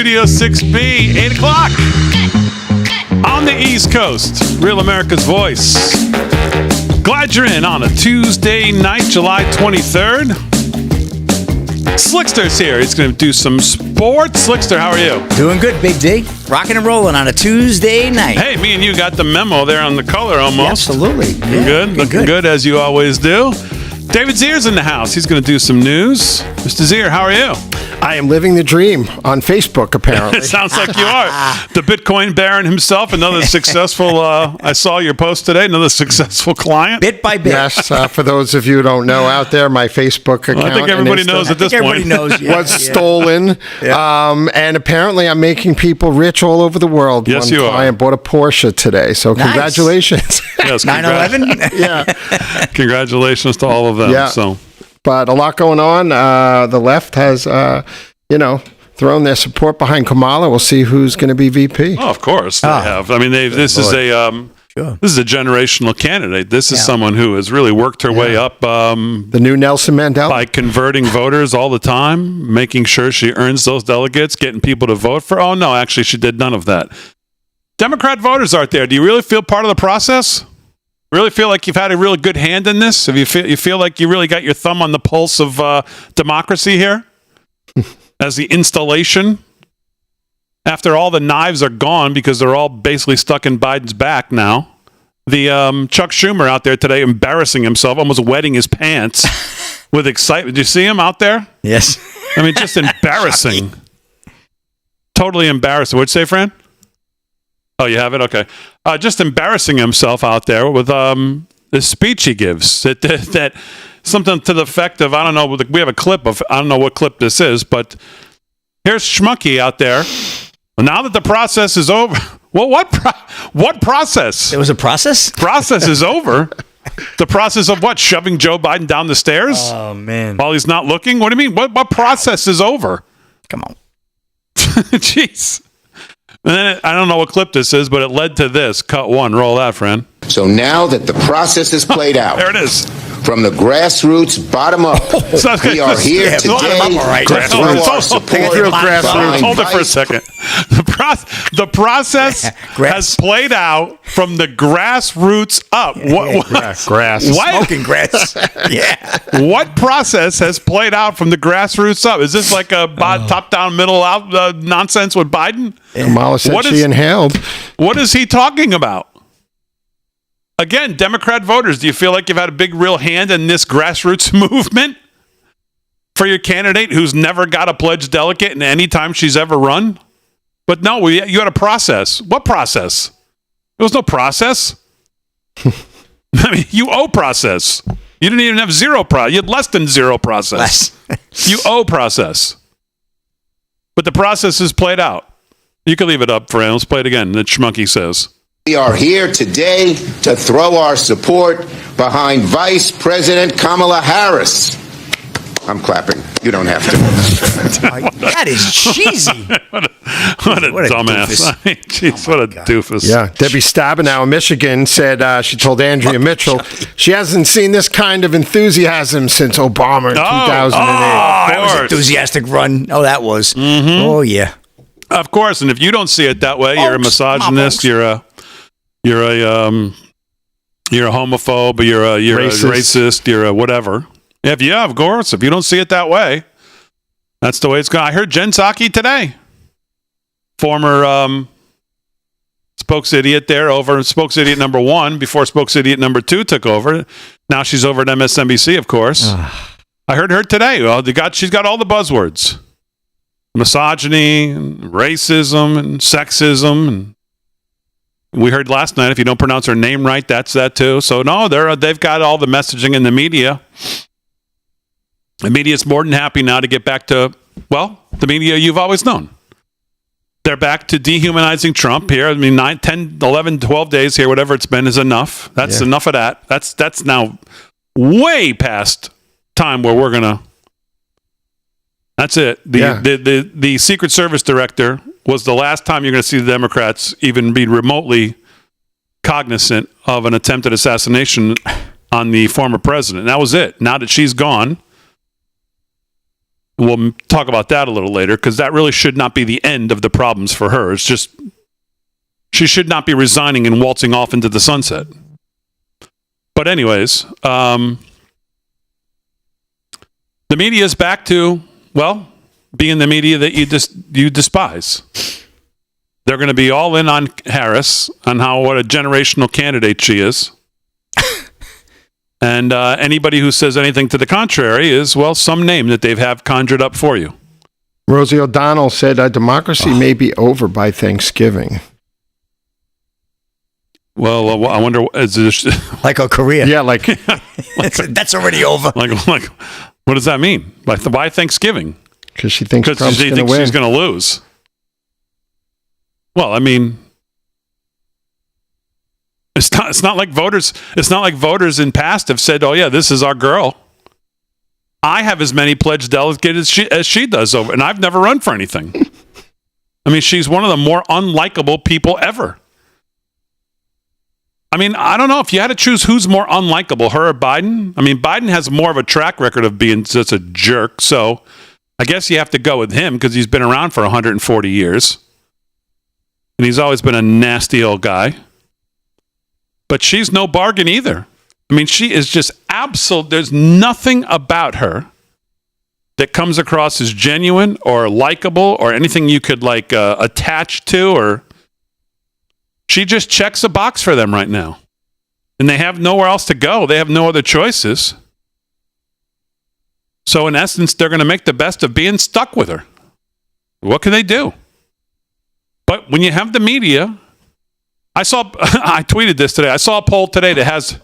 Studio 6B, 8 o'clock on the East Coast. Real America's Voice. Glad you're in on a Tuesday night, July 23rd. Slickster's here. He's going to do some sports. Slickster, how are you? Doing good, Big D. Rocking and rolling on a Tuesday night. Hey, me and you got the memo there on the color almost. Absolutely. Looking good as you always do. David Zier's in the house. He's going to do some news. Mr. Zier, how are you? I am living the dream on Facebook, apparently. It sounds like you are. The Bitcoin Baron himself, another successful, I saw your post today, another successful client. Bit by bit. Yes, for those of you who don't know out there, my Facebook account I think everybody knows at this point. Everybody knows, was stolen. Yeah. And apparently I'm making people rich all over the world. Yes, you are. I bought a Porsche today, so nice. Congratulations. Yes, 9/11? Yeah. Congratulations to all of them. Yeah. So. But a lot going on. The left has, thrown their support behind Kamala. We'll see who's going to be VP. Oh, of course they have. I mean, this is a generational candidate. This is someone who has really worked her way up. The new Nelson Mandela. By converting voters all the time, making sure she earns those delegates, getting people to vote for. Oh, no, actually, she did none of that. Democrat voters out there, do you really feel part of the process? Really feel like you've had a really good hand in this? Have you feel like you really got your thumb on the pulse of democracy here? As the installation, after all the knives are gone because they're all basically stuck in Biden's back now. The Chuck Schumer out there today embarrassing himself, almost wetting his pants with excitement. Did you see him out there? Yes. I mean, just embarrassing. Totally embarrassing. What'd you say, Fran? Oh, you have it? Okay. Just embarrassing himself out there with the speech he gives. That something to the effect of, I don't know, we have a clip of, I don't know what clip this is, but here's Schmucky out there. Now that the process is over. Well, what process? There was a process? Process is over. The process of what? Shoving Joe Biden down the stairs? Oh, man. While he's not looking? What do you mean? What process is over? Come on. Jeez. And then I don't know what clip this is, but it led to this. Cut one. Roll that, friend. So now that the process is played out, there it is. From the grassroots bottom up, we are here today to throw our support behind Hold it for a second. The process has played out from the grassroots up. Grass. What? Smoking grass. Yeah. What process has played out from the grassroots up? Is this like a top-down, middle-out nonsense with Biden? Kamala said she inhaled. What is he talking about? Again, Democrat voters, do you feel like you've had a big, real hand in this grassroots movement for your candidate who's never got a pledged delegate in any time she's ever run? But no, you had a process. What process? There was no process. I mean, you owe process. You didn't even have zero process. You had less than zero process. You owe process. But the process is played out. You can leave it up, friend. Let's play it again. The Schmucky says. We are here today to throw our support behind Vice President Kamala Harris. I'm clapping. You don't have to. That is cheesy. What a dumbass. I mean, geez, what a doofus. Yeah. Debbie Stabenow in Michigan said she told Andrea Mitchell she hasn't seen this kind of enthusiasm since Obama in 2008. That was an enthusiastic run. Oh, that was. Mm-hmm. Oh, yeah. Of course. And if you don't see it that way, you're a misogynist. You're a homophobe. You're a racist. You're a whatever. If you, of course, if you don't see it that way, that's the way it's going. I heard Jen Psaki today, former spokes idiot there, over spokes idiot number 1 before spokes idiot number 2 took over. Now she's over at MSNBC, of course. I heard her today. Well, she's got all the buzzwords: misogyny, and racism, and sexism, and we heard last night, if you don't pronounce her name right, that's that too. So no, they've got all the messaging in the media. The media's more than happy now to get back to, well, the media you've always known. They're back to dehumanizing Trump here. I mean, 9, 10, 11, 12 days here, whatever it's been, is enough. That's enough of that. That's now way past time where we're going to... That's it. The Secret Service director was the last time you're going to see the Democrats even be remotely cognizant of an attempted assassination on the former president. That was it. Now that she's gone, We'll talk about that a little later because that really should not be the end of the problems for her. It's just she should not be resigning and waltzing off into the sunset. But anyways, the media is back to, well, being the media that you despise. They're going to be all in on Harris, on what a generational candidate she is. And anybody who says anything to the contrary is, well, some name that they have conjured up for you. Rosie O'Donnell said democracy may be over by Thanksgiving. Well, I wonder, is this, Like a career. Yeah, like That's already over. like, what does that mean? Why Thanksgiving? because she thinks Because Trump's she going to thinks win. she's going to lose. Well, I mean, it's not like voters. It's not like voters in past have said, "Oh yeah, this is our girl." I have as many pledged delegates as she does over, and I've never run for anything. I mean, she's one of the more unlikable people ever. I mean, I don't know if you had to choose who's more unlikable, her or Biden. I mean, Biden has more of a track record of being such a jerk, so I guess you have to go with him because he's been around for 140 years. And he's always been a nasty old guy. But she's no bargain either. I mean, she is just absolute. There's nothing about her that comes across as genuine or likable or anything you could attach to. Or she just checks a box for them right now. And they have nowhere else to go. They have no other choices. So in essence, they're going to make the best of being stuck with her. What can they do? But when you have the media, I tweeted this today. I saw a poll today that has,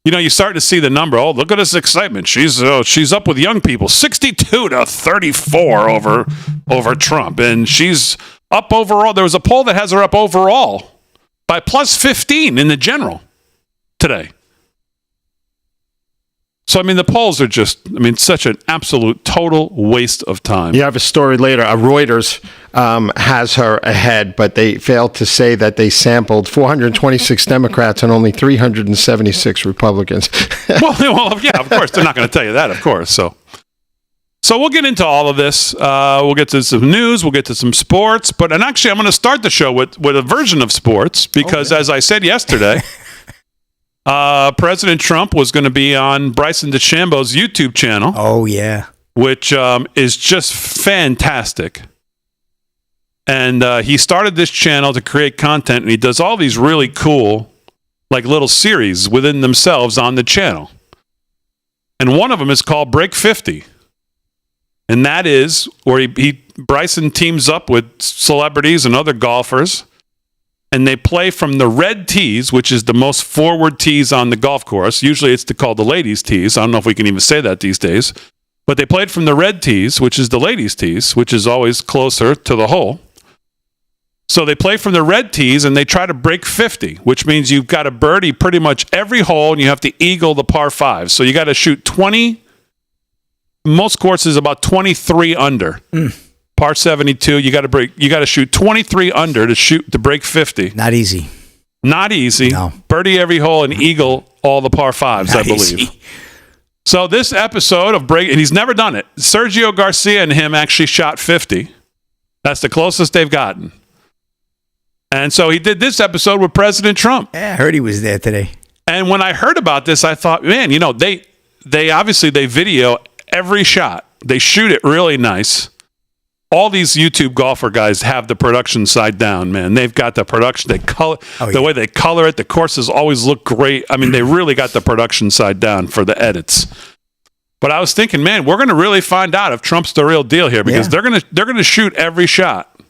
you start to see the number. Oh, look at this excitement. She's up with young people, 62 to 34 over Trump. And she's up overall. There was a poll that has her up overall by plus 15 in the general today. So, I mean, the polls are just, such an absolute total waste of time. You have a story later. Reuters has her ahead, but they failed to say that they sampled 426 Democrats and only 376 Republicans. well, yeah, of course. They're not going to tell you that, of course. So we'll get into all of this. We'll get to some news. We'll get to some sports. And actually, I'm going to start the show with a version of sports because, as I said yesterday, President Trump was going to be on Bryson DeChambeau's YouTube channel. Oh, yeah. Which is just fantastic. And he started this channel to create content, and he does all these really cool, little series within themselves on the channel. And one of them is called Break 50. And that is where Bryson teams up with celebrities and other golfers, and they play from the red tees, which is the most forward tees on the golf course. Usually it's called the ladies' tees. I don't know if we can even say that these days. But they played from the red tees, which is the ladies' tees, which is always closer to the hole. So they play from the red tees, and they try to break 50, which means you've got to birdie pretty much every hole, and you have to eagle the par 5. So you got to shoot 20. Most courses about 23 under. Par 72, you got to shoot 23 under to break 50. Not easy. Not easy. No. Birdie every hole and eagle all the par 5s, Not I believe. easy. So this episode of Break, and he's never done it. Sergio Garcia and him actually shot 50. That's the closest they've gotten. And so he did this episode with President Trump. Yeah, I heard he was there today. And when I heard about this, I thought, man, they obviously they video every shot. They shoot it really nice. All these YouTube golfer guys have the production side down, man. They've got the production. They color the way they color it. The courses always look great. I mean, they really got the production side down for the edits. But I was thinking, man, we're going to really find out if Trump's the real deal here because they're going to shoot every shot,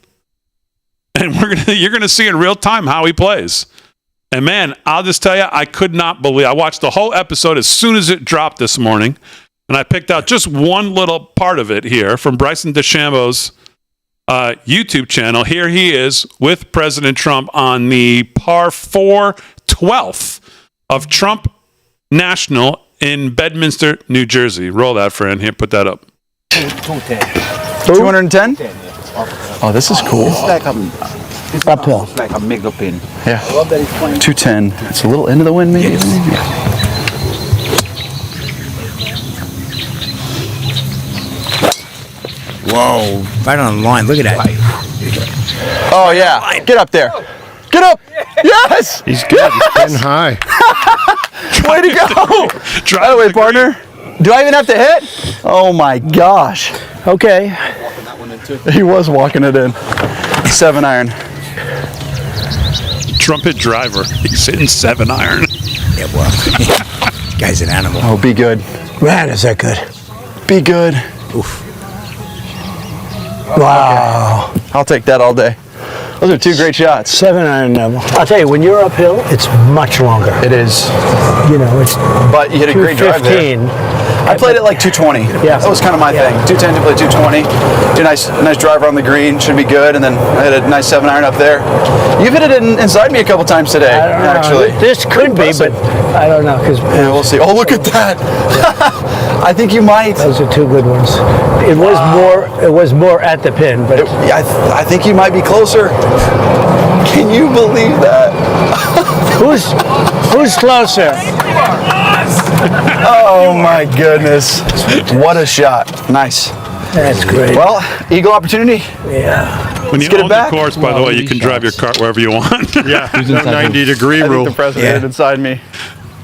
and you're going to see in real time how he plays. And man, I'll just tell you, I could not believe. I watched the whole episode as soon as it dropped this morning. And I picked out just one little part of it here from Bryson DeChambeau's YouTube channel. Here he is with President Trump on the par 4 12th of Trump National in Bedminster, New Jersey. Roll that, friend. Here, put that up. 210? Oh, this is cool. It's uphill. It's like a mega pin. Yeah. 210. It's a little into the wind, maybe. Whoa, right on the line. Look at that. Oh, yeah. Get up there. Get up. Yes. He's good. He's getting high. Way to go. By the way, partner, do I even have to hit? Oh, my gosh. Okay. He was walking it in. 7-iron. Trumpet driver. He's hitting 7-iron. Yeah, well, this guy's an animal. Oh, be good. Man, is that good? Be good. Oof. Wow. Okay. I'll take that all day. Those are 2 great shots. 7-iron level. I'll tell you, when you're uphill, it's much longer. It is. You know, it's But you hit a great drive there. 215. I played it like 220. Yeah. That was kind of my thing. 210 to play 220. Do a nice driver on the green. Should be good. And then I had a nice 7-iron up there. You've hit it inside me a couple times today, I don't know. actually. This could be, but I don't know. Because Yeah, we'll see. Oh, look at that. I think you might. those are 2 good ones. It was more at the pin, but I think you might be closer. Can you believe that? who's closer? Oh my goodness. What a shot. Nice. That's great. Well, eagle opportunity. Yeah. When you get it own back. the course, by the way, you can drive your cart wherever you want. Yeah, no 90-degree I rule. think the president hit inside me.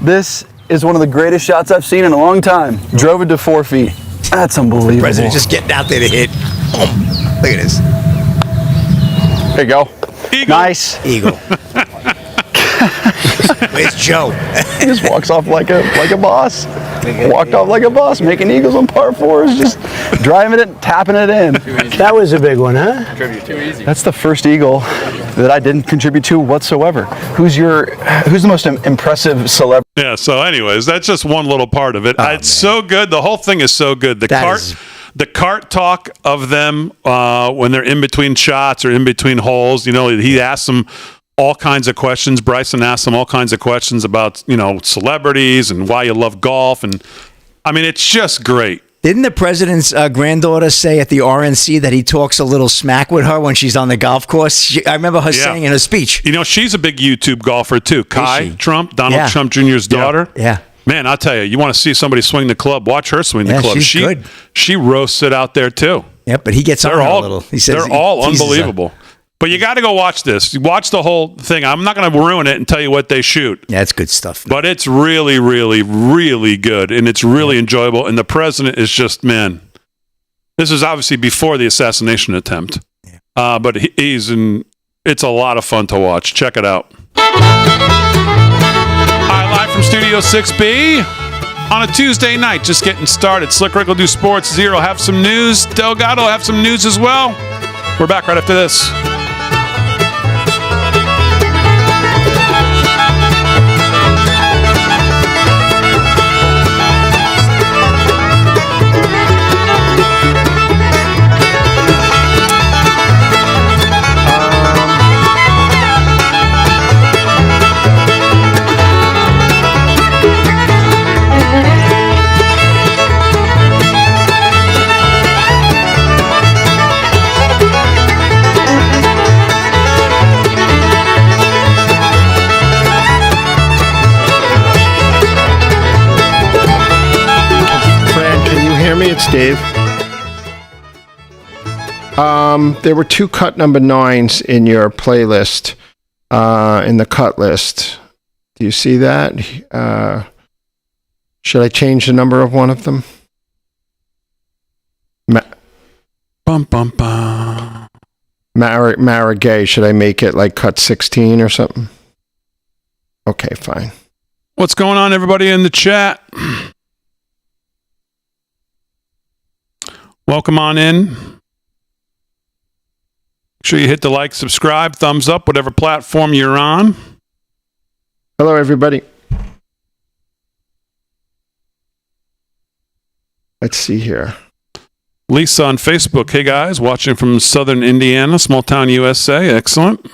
This is one of the greatest shots I've seen in a long time. Drove it to 4 feet. That's unbelievable. President just getting out there to hit. Boom. Look at this. There you go. Eagle. Nice. Eagle. Where's Joe? He just walks off like a boss. Walked off like a boss, making eagles on par 4s, just driving it, tapping it in. That was a big one, huh? That's the first eagle that I didn't contribute to whatsoever. Who's the most impressive celebrity? Yeah, so anyways, that's just one little part of it. It's so good. The whole thing is so good. The cart talk of them when they're in between shots or in between holes, he asks them all kinds of questions. Bryson asked them all kinds of questions about, celebrities and why you love golf. And I mean, it's just great. Didn't the president's granddaughter say at the RNC that he talks a little smack with her when she's on the golf course? I remember her saying in her speech. She's a big YouTube golfer too. Kai she? Trump, Donald Yeah. Trump Jr.'s daughter. Yeah. Man, I'll tell you, you want to see somebody swing the club, watch her swing the Yeah, club. she's good. She roasts it out there too. Yep, but he gets on her a little. He says they're all he teases her. unbelievable. But you got to go watch this. Watch the whole thing. I'm not going to ruin it and tell you what they shoot. Yeah, it's good stuff. But it's really, really, really good, and it's really enjoyable. And the president is just, man, this is obviously before the assassination attempt. Yeah. But it's a lot of fun to watch. Check it out. Hi, live from Studio 6B on a Tuesday night, just getting started. Slick Rick will do Sports Zero, have some news. Delgado will have some news as well. We're back right after this. It's Dave. There were 2 cut number 9s in your playlist, in the cut list. Do you see that? Should I change the number of one of them? Bum, bum, bum. Mara Gay, should I make it like cut 16 or something? Okay, fine. What's going on, everybody in the chat? Welcome on in. Make sure you hit the like, subscribe, thumbs up, whatever platform you're on. Hello, everybody. Let's see here. Lisa on Facebook. Hey, guys. Watching from Southern Indiana, small town USA. Excellent.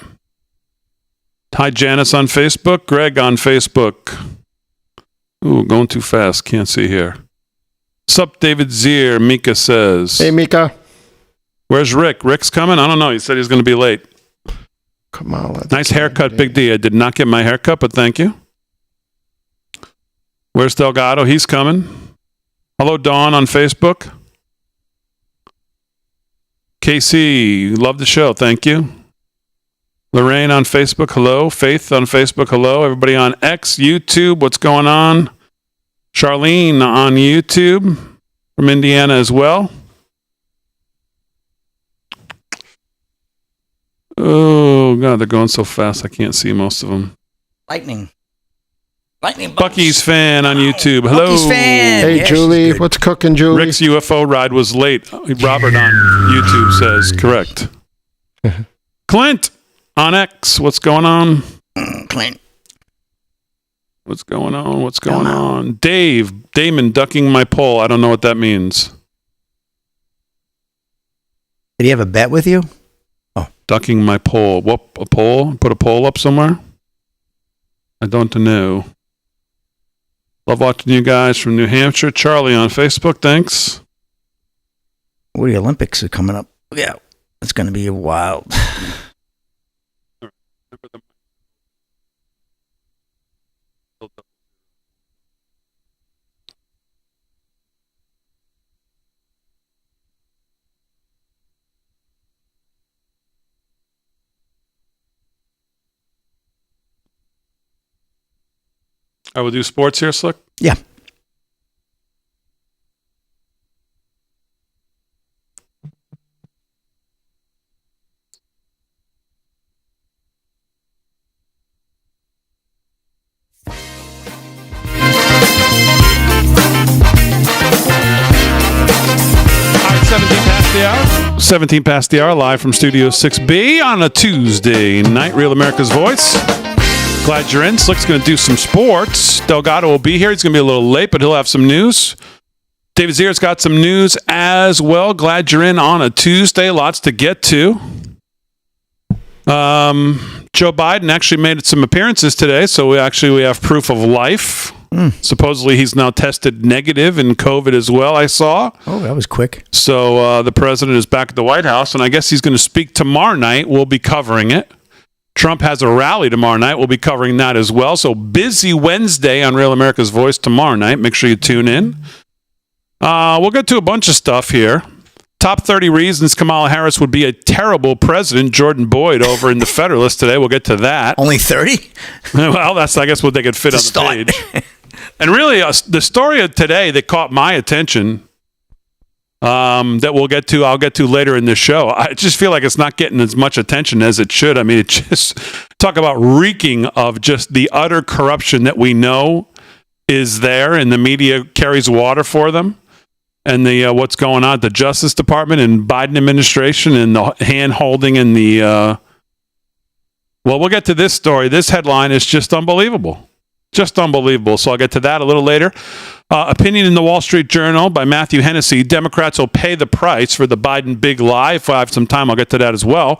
Hi, Janice on Facebook. Greg on Facebook. Ooh, going too fast. Can't see here. Sup, David Zier, Mika says. Hey, Mika. Where's Rick? Rick's coming? I don't know. He said he's going to be late. Kamala. Nice haircut, Big D. I did not get my haircut, but thank you. Where's Delgado? He's coming. Hello, Dawn on Facebook. Casey, love the show. Thank you. Lorraine on Facebook, hello. Faith on Facebook, hello. Everybody on X, YouTube, what's going on? Charlene on YouTube from Indiana as well. Oh, God, they're going so fast. I can't see most of them. Lightning bolts. Bucky's fan on YouTube. Hello. Bucky's fan. Hey, Yeah, Julie, she's good. what's cooking, Julie? Rick's UFO ride was late. Robert on YouTube says correct. Clint on X, what's going on? Clint. What's going on? What's going on? Damon ducking my poll. I don't know what that means. Did he have a bet with you? Ducking my poll. What, a poll? Put a poll up somewhere? I don't know. Love watching you guys from New Hampshire. Charlie on Facebook, thanks. Well, the Olympics are coming up. Yeah, it's going to be wild. I will do sports here, Slick. Yeah. All right, 17 past the hour. 17 past the hour, live from Studio 6B on a Tuesday night. Real America's Voice. Glad you're in. Slick's going to do some sports. Delgado will be here. He's going to be a little late, but he'll have some news. David Zier's got some news as well. Glad you're in on a Tuesday. Lots to get to. Joe Biden actually made some appearances today, so we have proof of life. Supposedly he's now tested negative in COVID as well, I saw. Oh, that was quick. So the president is back at the White House, and I guess he's going to speak tomorrow night. We'll be covering it. Trump has a rally tomorrow night. We'll be covering that as well. So busy Wednesday on Real America's Voice tomorrow night. Make sure you tune in. We'll get to a bunch of stuff here. Top 30 reasons Kamala Harris would be a terrible president. Jordan Boyd over in the Federalist today. We'll get to that. Only 30? Well, that's, I guess, what they could fit on the page. And really, the story of today that caught my attention, that I'll get to later in this show. I just feel like it's not getting as much attention as it should. I mean, it just talk about reeking of just the utter corruption that we know is there, and the media carries water for them. And the what's going on at the Justice Department and Biden administration and the hand holding and the well, we'll get to this story. This headline is just unbelievable. Just unbelievable. So I'll get to that a little later. Opinion in the Wall Street Journal by Matthew Hennessy. Democrats will pay the price for the Biden big lie. If I have some time, I'll get to that as well.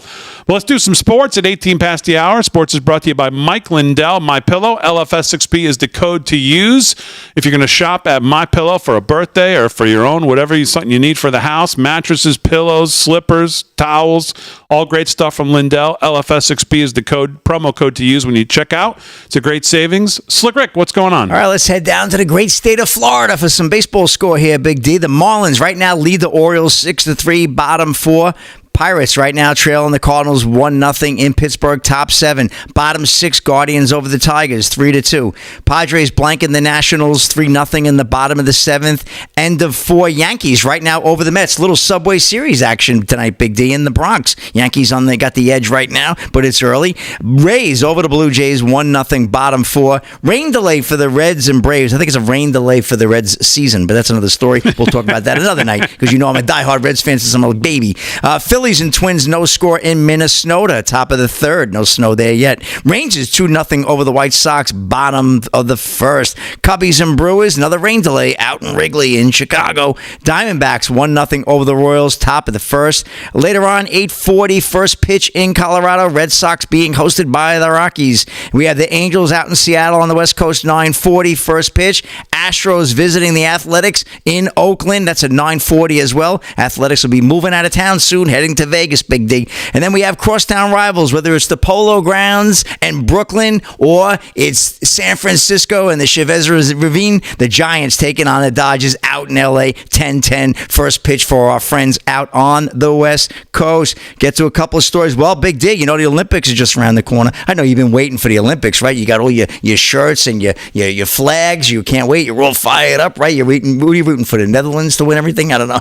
But let's do some sports at 18 past the hour. Sports is brought to you by Mike Lindell, MyPillow. LFS6P is the code to use if you're going to shop at MyPillow for a birthday or for your own, whatever something you need for the house. Mattresses, pillows, slippers, towels, all great stuff from Lindell. LFS6P is the promo code to use when you check out. It's a great savings. Slick Rick, what's going on? All right, let's head down to the great state of Florida for some baseball score here, Big D. The Marlins right now lead the Orioles 6-3, bottom four. Pirates right now trailing the Cardinals 1-0 in Pittsburgh, top 7. Bottom 6, Guardians over the Tigers 3-2. Padres blanking the Nationals 3-0 in the bottom of the 7th. End of 4, Yankees right now over the Mets. Little Subway Series action tonight, Big D, in the Bronx. Yankees they got the edge right now, but it's early. Rays over the Blue Jays 1-0, bottom 4. Rain delay for the Reds and Braves. I think it's a rain delay for the Reds season, but that's another story. We'll talk about that another night because you know I'm a diehard Reds fan since I'm a baby. Phillies and Twins, no score in Minnesota. Top of the 3rd. No snow there yet. Rangers 2-0 over the White Sox. Bottom of the 1st. Cubbies and Brewers, another rain delay out in Wrigley in Chicago. Diamondbacks 1-0 over the Royals. Top of the 1st. Later on, 8:40, first pitch in Colorado. Red Sox being hosted by the Rockies. We have the Angels out in Seattle on the West Coast. 9:40, first pitch. Astros visiting the Athletics in Oakland. That's at 9:40 as well. Athletics will be moving out of town soon, heading to Vegas, Big D. And then we have crosstown rivals, whether it's the Polo Grounds and Brooklyn or it's San Francisco and the Chavez Ravine. The Giants taking on the Dodgers out in L.A. 10-10. First pitch for our friends out on the West Coast. Get to a couple of stories. Well, Big D, you know the Olympics are just around the corner. I know you've been waiting for the Olympics, right? You got all your shirts and your flags. You can't wait. You're all fired up, right? Who are you rooting for? The Netherlands to win everything? I don't know.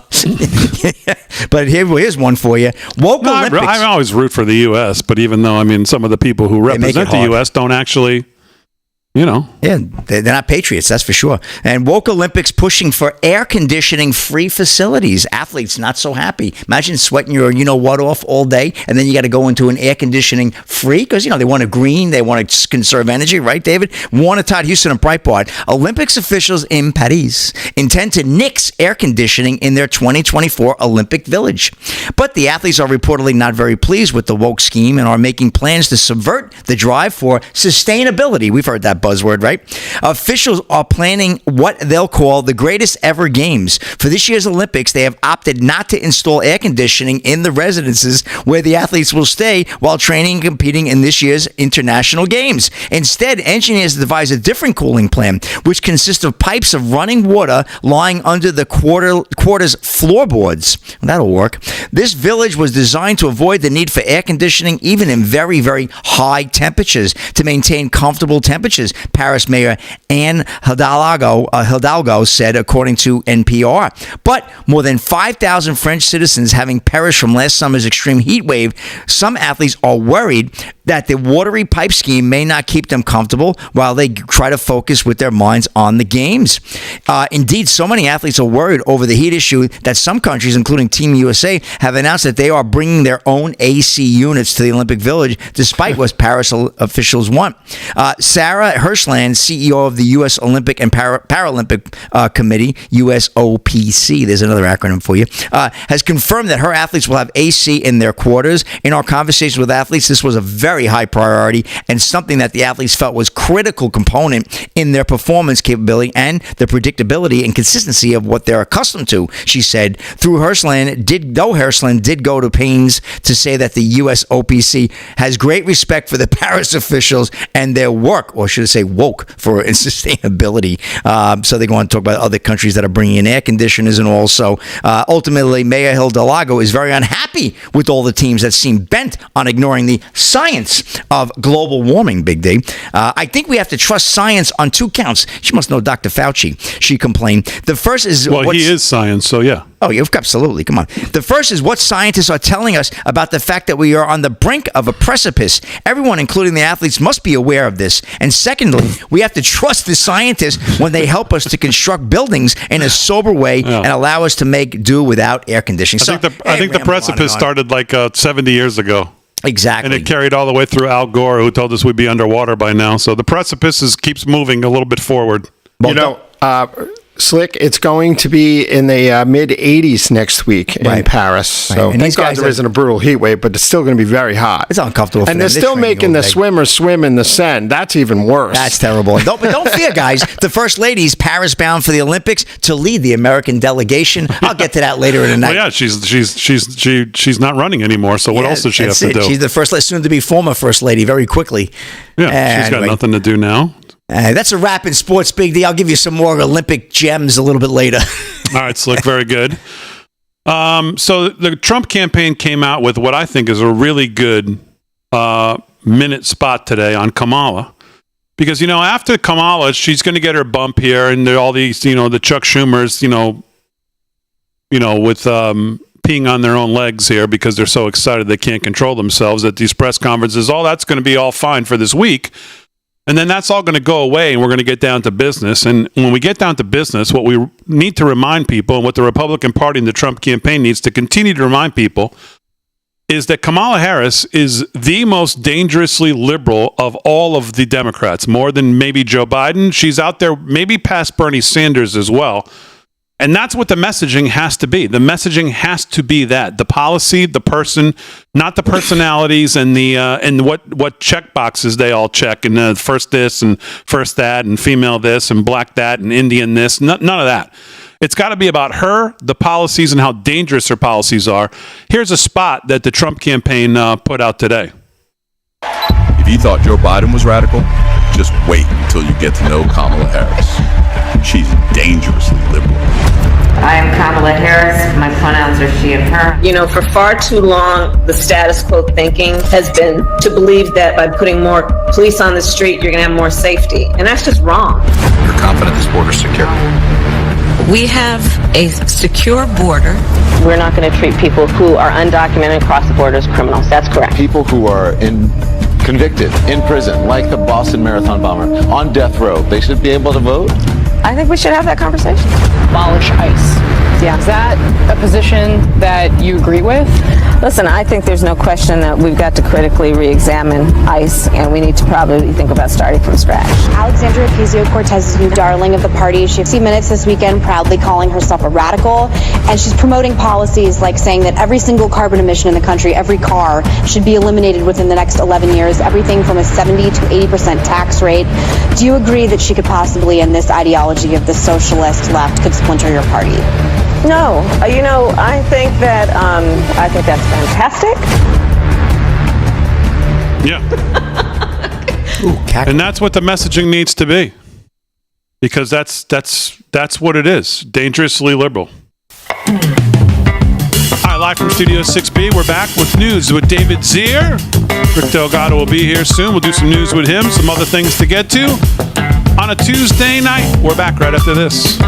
But here's one for you. Olympics. I always root for the U.S., but even though, some of the people who represent the U.S. don't actually... Yeah, they're not patriots, that's for sure. And woke Olympics pushing for air conditioning free facilities. Athletes not so happy. Imagine sweating your what off all day, and then you got to go into an air conditioning free because they want to green, they want to conserve energy, right, David? Warner, Todd Houston, and Breitbart. Olympics officials in Paris intend to nix air conditioning in their 2024 Olympic Village, but the athletes are reportedly not very pleased with the woke scheme and are making plans to subvert the drive for sustainability. We've heard that buzzword, right? Officials are planning what they'll call the greatest ever games. For this year's Olympics, they have opted not to install air conditioning in the residences where the athletes will stay while training and competing in this year's international games. Instead, engineers devised a different cooling plan, which consists of pipes of running water lying under the quarters floorboards. That'll work. This village was designed to avoid the need for air conditioning even in very, very high temperatures to maintain comfortable temperatures, Paris Mayor Anne Hidalgo said, according to NPR. But more than 5,000 French citizens having perished from last summer's extreme heat wave, some athletes are worried that the watery pipe scheme may not keep them comfortable while they try to focus with their minds on the games. Indeed, so many athletes are worried over the heat issue that some countries, including Team USA, have announced that they are bringing their own AC units to the Olympic Village, despite what Paris officials want. Sarah Hirschland, CEO of the U.S. Olympic and Paralympic Committee, USOPC, there's another acronym for you, has confirmed that her athletes will have AC in their quarters. In our conversations with athletes, this was a very high priority and something that the athletes felt was critical component in their performance capability and the predictability and consistency of what they're accustomed to, she said. Though Hirschland did go to pains to say that the USOPC has great respect for the Paris officials and their work, or should I say woke, for sustainability. So they go on to talk about other countries that are bringing in air conditioners and also ultimately Mayor Hidalgo is very unhappy with all the teams that seem bent on ignoring the science of global warming, Big D. I think we have to trust science on two counts. She must know Dr. Fauci, she complained. The first is... Well, he is science, so yeah. Oh, yeah, absolutely. Come on. The first is what scientists are telling us about the fact that we are on the brink of a precipice. Everyone, including the athletes, must be aware of this. And secondly, we have to trust the scientists when they help us to construct buildings in a sober way and allow us to make do without air conditioning. I think the precipice started like 70 years ago. Exactly. And it carried all the way through Al Gore, who told us we'd be underwater by now. So the precipice keeps moving a little bit forward. Slick, it's going to be in the mid 80s next week in Paris. So and thank God there isn't a brutal heat wave, but it's still going to be very hot. It's uncomfortable for and them. they're still making the swimmers swim in the Seine. That's even worse. That's terrible. But don't fear, guys. The First Lady's Paris bound for the Olympics to lead the American delegation. I'll get to that later in the night. Well, yeah, she's not running anymore, so what else does she have to do? She's the first, soon to be former First Lady, very quickly. Yeah, she's got nothing to do now. That's a wrap in sports, Big D. I'll give you some more Olympic gems a little bit later. All right, Slick, very good. So the Trump campaign came out with what I think is a really good minute spot today on Kamala. Because, after Kamala, she's going to get her bump here, and all these, the Chuck Schumers, with peeing on their own legs here because they're so excited they can't control themselves at these press conferences. All that's going to be all fine for this week. And then that's all going to go away, and we're going to get down to business. And when we get down to business, what we need to remind people, and what the Republican Party and the Trump campaign needs to continue to remind people, is that Kamala Harris is the most dangerously liberal of all of the Democrats, more than maybe Joe Biden. She's out there maybe past Bernie Sanders as well. And that's what the messaging has to be. The messaging has to be that the policy, the person, not the personalities and the and what check boxes they all check, and first this and first that and female this and black that and Indian this. None of that. It's got to be about her, the policies, and how dangerous her policies are. Here's a spot that the Trump campaign put out today. If you thought Joe Biden was radical, just wait until you get to know Kamala Harris. She's dangerously liberal. I am Kamala Harris. My pronouns are she and her. You know, for far too long, the status quo thinking has been to believe that by putting more police on the street, you're going to have more safety. And that's just wrong. You're confident this border's secure? We have a secure border. We're not going to treat people who are undocumented across the border as criminals. That's correct. People who are convicted in prison, like the Boston Marathon bomber, on death row, they should be able to vote? I think we should have that conversation. Abolish ICE. Yeah. Is that a position that you agree with? Listen, I think there's no question that we've got to critically re-examine ICE, and we need to probably think about starting from scratch. Alexandria Ocasio-Cortez's new darling of the party. She 60 Minutes this weekend proudly calling herself a radical, and she's promoting policies like saying that every single carbon emission in the country, every car, should be eliminated within the next 11 years, everything from a 70 to 80% tax rate. Do you agree that she could possibly, in this ideology of the socialist left, could splinter your party? No, I think that's fantastic. Yeah. And that's what the messaging needs to be. Because that's what it is. Dangerously liberal. All right, live from Studio 6B, we're back with news with David Zier. Rick Delgado will be here soon. We'll do some news with him, some other things to get to. On a Tuesday night, we're back right after this.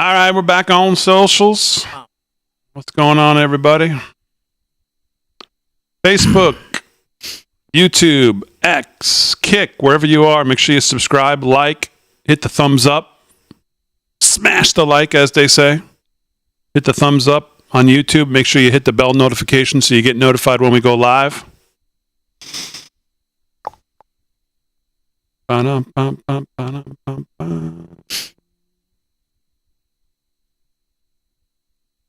All right, we're back on socials. What's going on, everybody? Facebook, YouTube, X, Kick, wherever you are, make sure you subscribe, like, hit the thumbs up, smash the like, as they say. Hit the thumbs up on YouTube. Make sure you hit the bell notification so you get notified when we go live.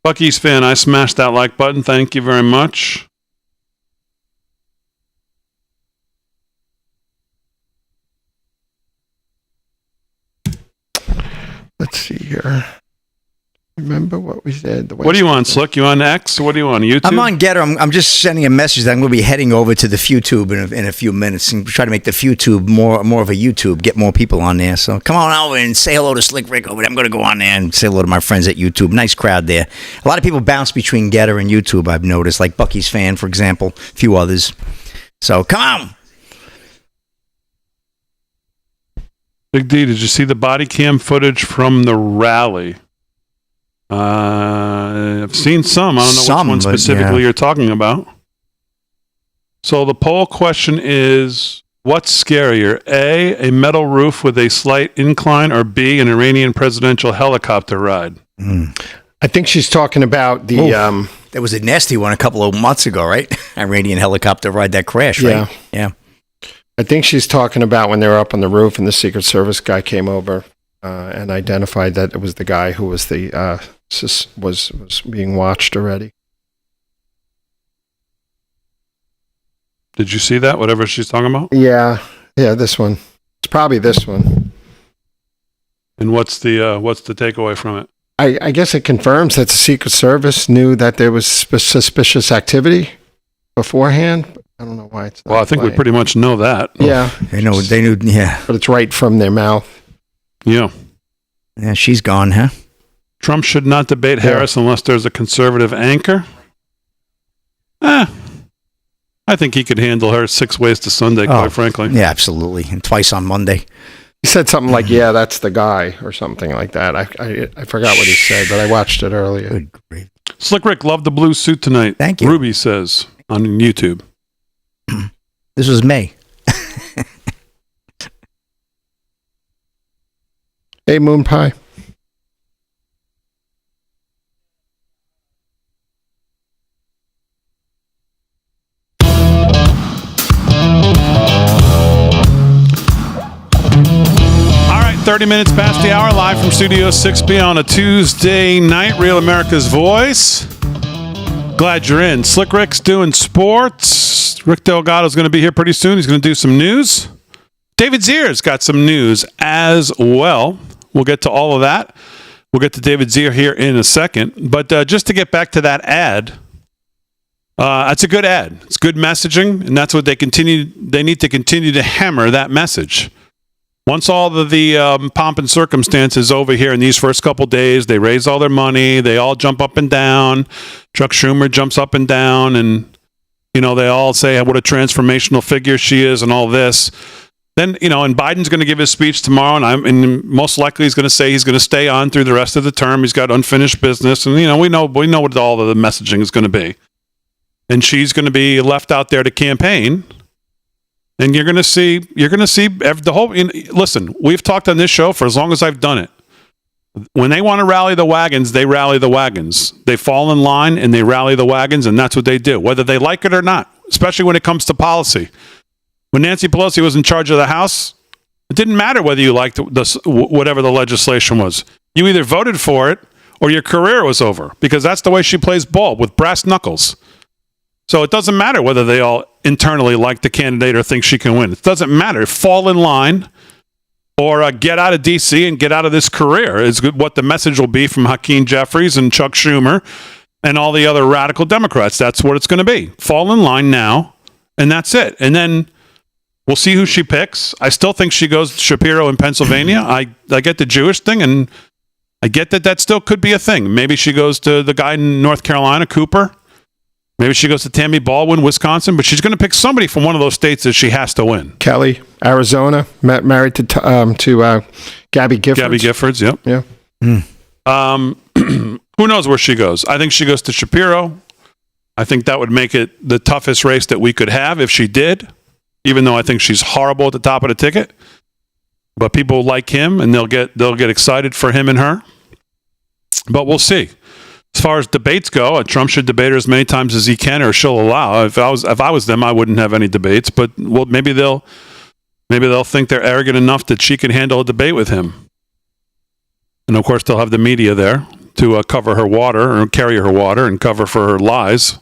Bucky's fan, I smashed that like button. Thank you very much. Let's see here. Remember what we said? What do you want, Slick? You on X? Or what do you want, YouTube? I'm on Getter. I'm just sending a message that I'm going to be heading over to the FuTube in a few minutes and try to make the FuTube more of a YouTube, get more people on there. So come on over and say hello to Slick Rick over there. I'm going to go on there and say hello to my friends at YouTube. Nice crowd there. A lot of people bounce between Getter and YouTube, I've noticed, like Bucky's fan, for example, a few others. So come on. Big D, did you see the body cam footage from the rally? I've seen some. I don't know which one specifically you're talking about. So the poll question is, what's scarier? A metal roof with a slight incline, or B, an Iranian presidential helicopter ride? I think she's talking about the... There was a nasty one a couple of months ago, right? Iranian helicopter ride that crashed, right? Yeah. I think she's talking about when they were up on the roof and the Secret Service guy came over and identified that it was the guy who was was being watched already. Did you see that? Whatever she's talking about? Yeah, this one. It's probably this one. And what's the takeaway from it? I guess it confirms that the Secret Service knew that there was suspicious activity beforehand. I don't know why it's not. Well, I think we pretty much know that. Yeah. They knew, yeah. But it's right from their mouth. Yeah. Yeah, she's gone, huh? Trump should not debate Harris unless there's a conservative anchor. I think he could handle her 6 ways to Sunday, quite frankly. Yeah, absolutely. And twice on Monday. He said something like, yeah, that's the guy, or something like that. I forgot what he said, but I watched it earlier. Good grief. Slick Rick, love the blue suit tonight. Thank you. Ruby says on YouTube. This was May. Hey, Moon Pie. 30 minutes past the hour, live from Studio 6B on a Tuesday night. Real America's Voice. Glad you're in. Slick Rick's doing sports. Rick Delgado's going to be here pretty soon. He's going to do some news. David Zier's got some news as well. We'll get to all of that. We'll get to David Zier here in a second. But just to get back to that ad, that's a good ad. It's good messaging, and that's what they need to continue to hammer that message. Once all the pomp and circumstance is over here in these first couple days, they raise all their money, they all jump up and down. Chuck Schumer jumps up and down, and they all say what a transformational figure she is and all this. Then, and Biden's going to give his speech tomorrow, and most likely he's going to say he's going to stay on through the rest of the term. He's got unfinished business, and we know what all of the messaging is going to be. And she's going to be left out there to campaign, and you're going to see the whole. Listen, we've talked on this show for as long as I've done it. When they want to rally the wagons, they rally the wagons. They fall in line and they rally the wagons, and that's what they do, whether they like it or not. Especially when it comes to policy. When Nancy Pelosi was in charge of the House, it didn't matter whether you liked whatever the legislation was. You either voted for it or your career was over, because that's the way she plays ball, with brass knuckles. So it doesn't matter whether they all internally like the candidate or think she can win. It doesn't matter. Fall in line or get out of D.C. and get out of this career is what the message will be from Hakeem Jeffries and Chuck Schumer and all the other radical Democrats. That's what it's going to be. Fall in line now, and that's it. And then we'll see who she picks. I still think she goes to Shapiro in Pennsylvania. I get the Jewish thing, and I get that still could be a thing. Maybe she goes to the guy in North Carolina, Cooper. Maybe she goes to Tammy Baldwin, Wisconsin. But she's going to pick somebody from one of those states that she has to win. Kelly, Arizona, married to Gabby Giffords. Gabby Giffords, yep. Yeah. Who knows where she goes? I think she goes to Shapiro. I think that would make it the toughest race that we could have if she did. Even though I think she's horrible at the top of the ticket, but people like him, and they'll get excited for him and her. But we'll see. As far as debates go, Trump should debate her as many times as he can, or she'll allow. If I was them, I wouldn't have any debates. But maybe they'll think they're arrogant enough that she can handle a debate with him. And of course, they'll have the media there to cover her water, or carry her water, and cover for her lies.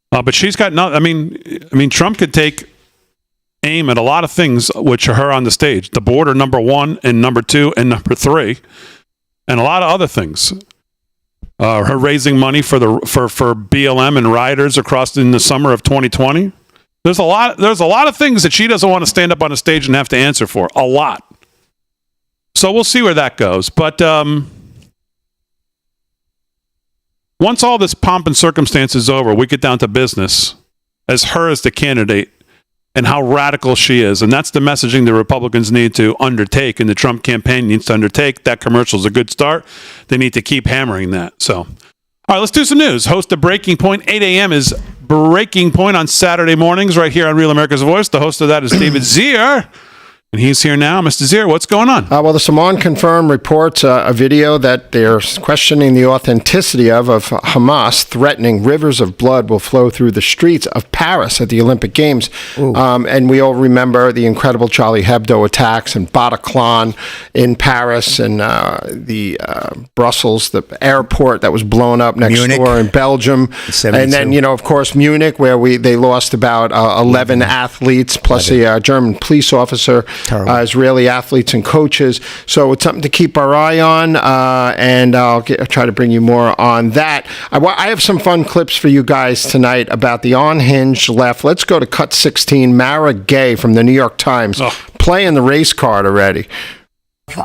But she's got no. I mean, Trump could take aim at a lot of things which are her on the stage. The border, number 1 and number 2 and number 3, and a lot of other things. Her raising money for BLM and rioters across in the summer of 2020. There's a lot of things that she doesn't want to stand up on a stage and have to answer for. A lot. So we'll see where that goes. But once all this pomp and circumstance is over, we get down to business as her as the candidate and how radical she is. And that's the messaging the Republicans need to undertake, and the Trump campaign needs to undertake. That commercial is a good start. They need to keep hammering that. So, all right, let's do some news. Host of Breaking Point. 8 a.m. is Breaking Point on Saturday mornings right here on Real America's Voice. The host of that is David Zier. And he's here now. Mr. Zier, what's going on? Well, the Saman confirmed reports a video that they're questioning the authenticity of Hamas threatening rivers of blood will flow through the streets of Paris at the Olympic Games. And we all remember the incredible Charlie Hebdo attacks in Bataclan in Paris, and the Brussels, the airport that was blown up next door in Belgium. And then, of course, Munich, where they lost about 11 athletes, plus a German police officer. Israeli athletes and coaches. So it's something to keep our eye on, and I'll try to bring you more on that. I have some fun clips for you guys tonight about the unhinged left. Let's go to cut 16. Mara Gay from the New York Times playing the race card already.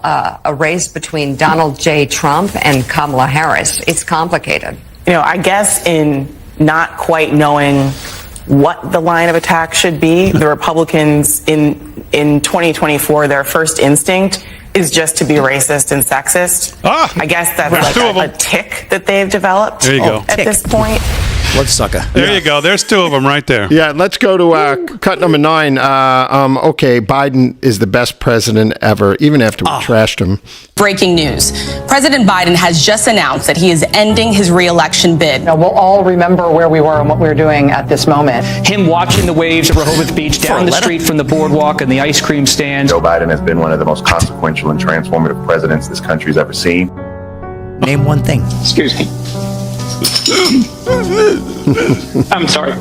A race between Donald J. Trump and Kamala Harris. It's complicated. I guess in not quite knowing what the line of attack should be, the Republicans in 2024, their first instinct is just to be racist and sexist. I guess that's like a tick that they've developed at this point. Bloodsucker. There you go. There's two of them right there. Yeah, let's go to cut number 9. Okay, Biden is the best president ever, even after we trashed him. Breaking news. President Biden has just announced that he is ending his re-election bid. Now, we'll all remember where we were and what we were doing at this moment. Him watching the waves at Rehoboth Beach, down the street from the boardwalk and the ice cream stand. Joe Biden has been one of the most consequential and transformative presidents this country's ever seen. Name one thing. Excuse me. I'm sorry.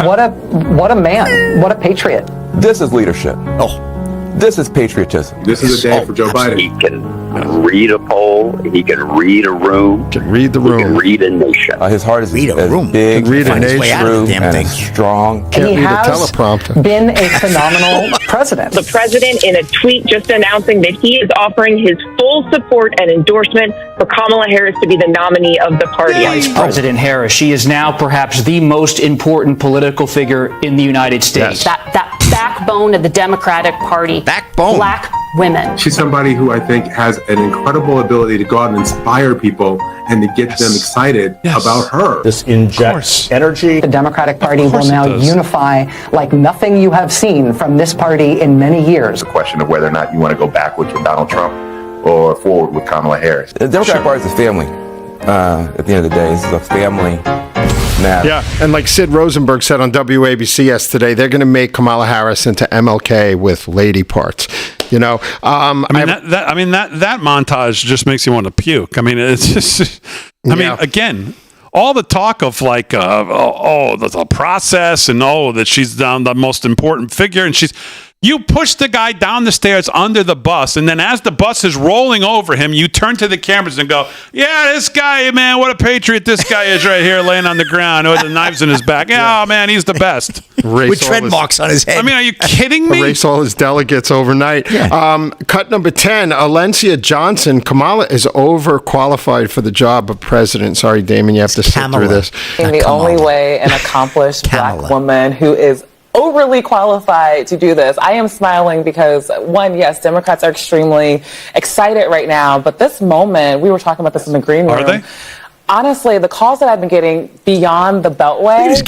What a man. What a patriot. This is leadership. Oh. This is patriotism. This is a day for Joe Biden. He can read a poll. He can read a room. Can read the room. He can read a nation. His heart is Read a as room. big, Can read a and nation. true, Damn and thing. strong. Can't he read a has teleprompter. been a phenomenal president. The president, in a tweet, just announcing that he is offering his full support and endorsement for Kamala Harris to be the nominee of the party. Vice President Harris, she is now perhaps the most important political figure in the United States. That backbone of the Democratic Party. Backbone. Black women. She's somebody who I think has an incredible ability to go out and inspire people and to get them excited about her. This injects energy. The Democratic Party will now unify like nothing you have seen from this party in many years. It's a question of whether or not you want to go backwards with Donald Trump or forward with Kamala Harris. The Democratic Party is a family. At the end of the day, this is a family matter. Yeah, and like Sid Rosenberg said on WABC yesterday, they're going to make Kamala Harris into MLK with lady parts. You know, that montage just makes you want to puke. I mean, it's just. I mean, again, all the talk of like, the process and that she's the most important figure, and you push the guy down the stairs under the bus, and then as the bus is rolling over him, you turn to the cameras and go, yeah, this guy, man, what a patriot this guy is right here laying on the ground with the knives in his back. Yeah, oh, man, he's the best. With tread marks on his head. I mean, are you kidding me? Erase all his delegates overnight. Yeah. Cut number 10, Alencia Johnson. Kamala is overqualified for the job of president. Sorry, Damon, you have to sit through this. The only way an accomplished black woman who is overly qualified to do this. I am smiling because, one, yes, Democrats are extremely excited right now, but this moment, we were talking about this in the green room. Are they? Honestly, the calls that I've been getting beyond the Beltway,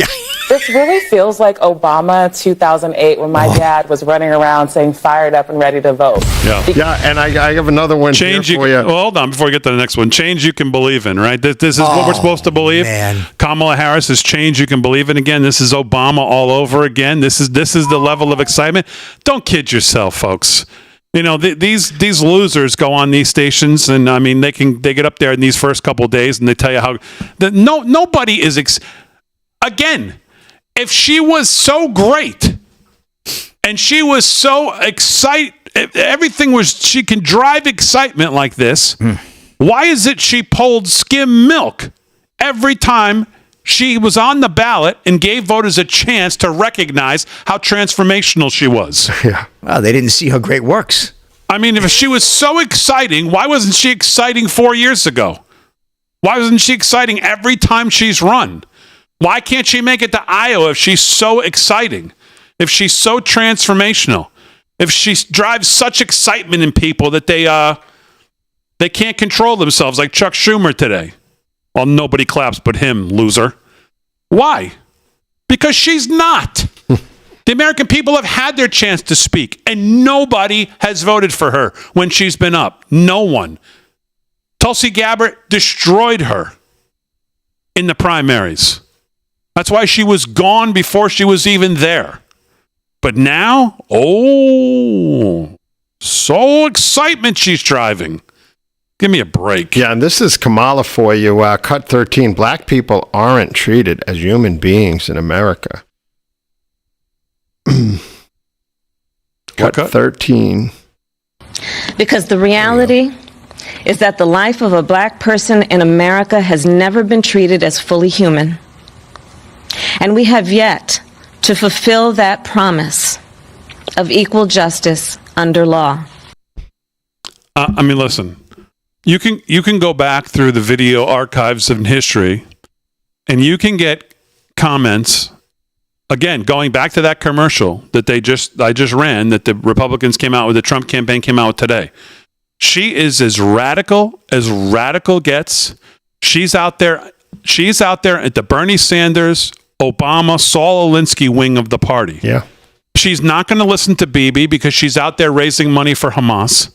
this really feels like Obama 2008 when my dad was running around saying fired up and ready to vote. Yeah, and I have another one here for you. Well, hold on before we get to the next one. Change you can believe in, right? This is what we're supposed to believe. Man. Kamala Harris is change you can believe in again. This is Obama all over again. This is the level of excitement. Don't kid yourself, folks. You know, these losers go on these stations, and I mean, they get up there in these first couple of days, and they tell you how nobody is. Again, if she was so great, and she was so excited, she can drive excitement like this. Why is it she pulled skim milk every time she was on the ballot and gave voters a chance to recognize how transformational she was? Yeah. Well, they didn't see her great works. I mean, if she was so exciting, why wasn't she exciting 4 years ago? Why wasn't she exciting every time she's run? Why can't she make it to Iowa if she's so exciting? If she's so transformational? If she drives such excitement in people that they can't control themselves, like Chuck Schumer today? Well, nobody claps but him, loser. Why? Because she's not. The American people have had their chance to speak, and nobody has voted for her when she's been up. No one. Tulsi Gabbard destroyed her in the primaries. That's why she was gone before she was even there. But now, so excitement she's driving. Give me a break. Yeah, and this is Kamala for you. Cut 13. Black people aren't treated as human beings in America. Cut 13. Because the reality is that the life of a black person in America has never been treated as fully human. And we have yet to fulfill that promise of equal justice under law. I mean, listen. You can go back through the video archives of history, and you can get comments. Again, going back to that commercial that I just ran, that the Republicans came out with, the Trump campaign came out with today. She is as radical gets. She's out there she's out there at the Bernie Sanders, Obama, Saul Alinsky wing of the party. Yeah. She's not going to listen to Bibi because she's out there raising money for Hamas.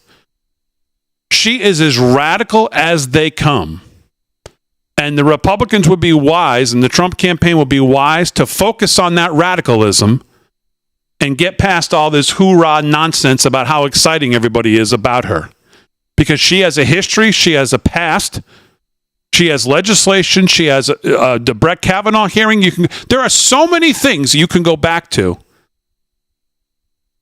She is as radical as they come. And the Republicans would be wise, and the Trump campaign would be wise to focus on that radicalism and get past all this hoorah nonsense about how exciting everybody is about her. Because she has a history, she has a past, she has legislation, she has the Brett Kavanaugh hearing. There are so many things you can go back to.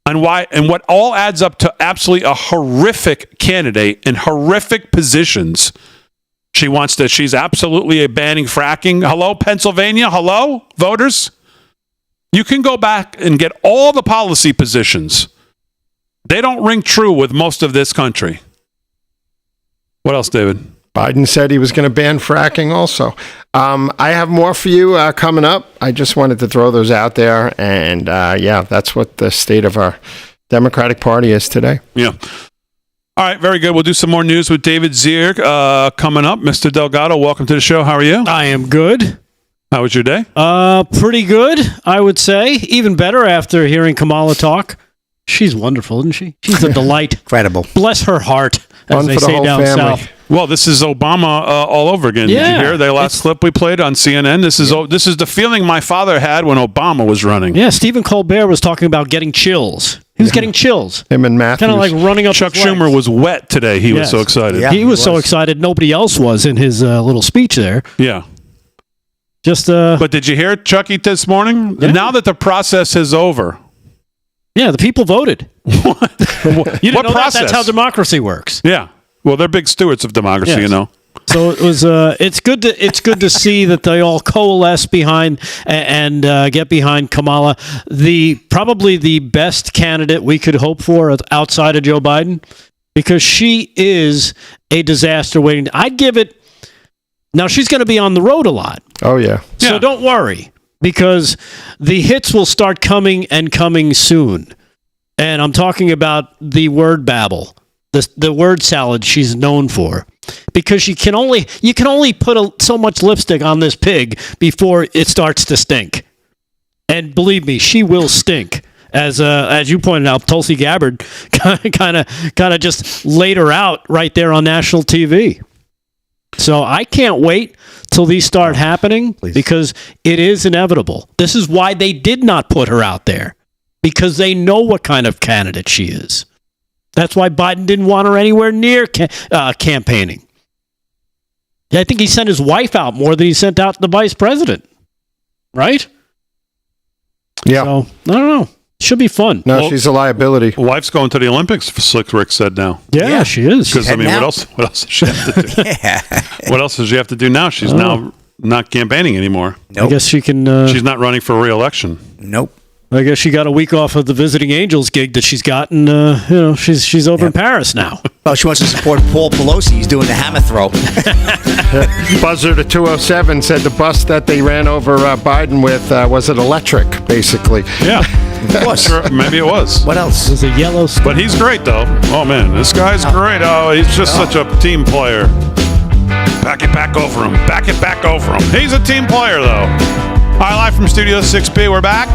And what all adds up to absolutely a horrific candidate in horrific positions. She's absolutely banning fracking. Hello, Pennsylvania? Hello, voters? You can go back and get all the policy positions. They don't ring true with most of this country. What else, David? Biden said he was going to ban fracking also. I have more for you coming up. I just wanted to throw those out there. And that's what the state of our Democratic Party is today. Yeah. All right, very good. We'll do some more news with David Zier coming up. Mr. Delgado, welcome to the show. How are you? I am good. How was your day? Pretty good, I would say. Even better after hearing Kamala talk. She's wonderful, isn't she? She's a delight. Incredible. Bless her heart, as Fun they for the say whole down family. south. Well, this is Obama all over again. Yeah, did you hear the last clip we played on CNN? This is the feeling my father had when Obama was running. Yeah, Stephen Colbert was talking about getting chills. He was getting chills. Him and Matthews. Kind of like running up Chuck his legs. Schumer was wet today. He was so excited. Yeah, he was so excited. Nobody else was in his little speech there. Yeah. Just But did you hear Chucky this morning? Yeah. Now that the process is over. Yeah, the people voted. What? You didn't What know process? That's how democracy works. Yeah. Well, they're big stewards of democracy, Yes. you know. So it was. It's good to see that they all coalesce behind and get behind Kamala, probably the best candidate we could hope for outside of Joe Biden, because she is a disaster waiting. I'd give it. Now she's going to be on the road a lot. Oh yeah. So don't worry, because the hits will start coming and coming soon. And I'm talking about the word babble, the word salad she's known for. Because you can only put so much lipstick on this pig before it starts to stink. And believe me, she will stink. As you pointed out, Tulsi Gabbard kind of just laid her out right there on national TV. So I can't wait till these start happening, because it is inevitable. This is why they did not put her out there, because they know what kind of candidate she is. That's why Biden didn't want her anywhere near campaigning. Yeah, I think he sent his wife out more than he sent out the vice president. Right? Yeah. So, I don't know. Should be fun. No, she's a liability. Wife's going to the Olympics, Slick Rick said now. Yeah, she is. Because, I mean, what else does she have to do? What else does she have to do now? She's now not campaigning anymore. I guess she can... she's not running for re-election. Nope. I guess she got a week off of the Visiting Angels gig that she's gotten. She's over in Paris now. Well, she wants to support Paul Pelosi. He's doing the hammer throw. Buzzer to 207 said the bus that they ran over Biden with, was it electric, basically? Yeah. It was. Sure, maybe it was. What else? It was a yellow... But he's great, though. Oh, man. This guy's great. Oh, he's just such a team player. Back it back over him. Back it back over him. He's a team player, though. All right, live from Studio 6B. We're back.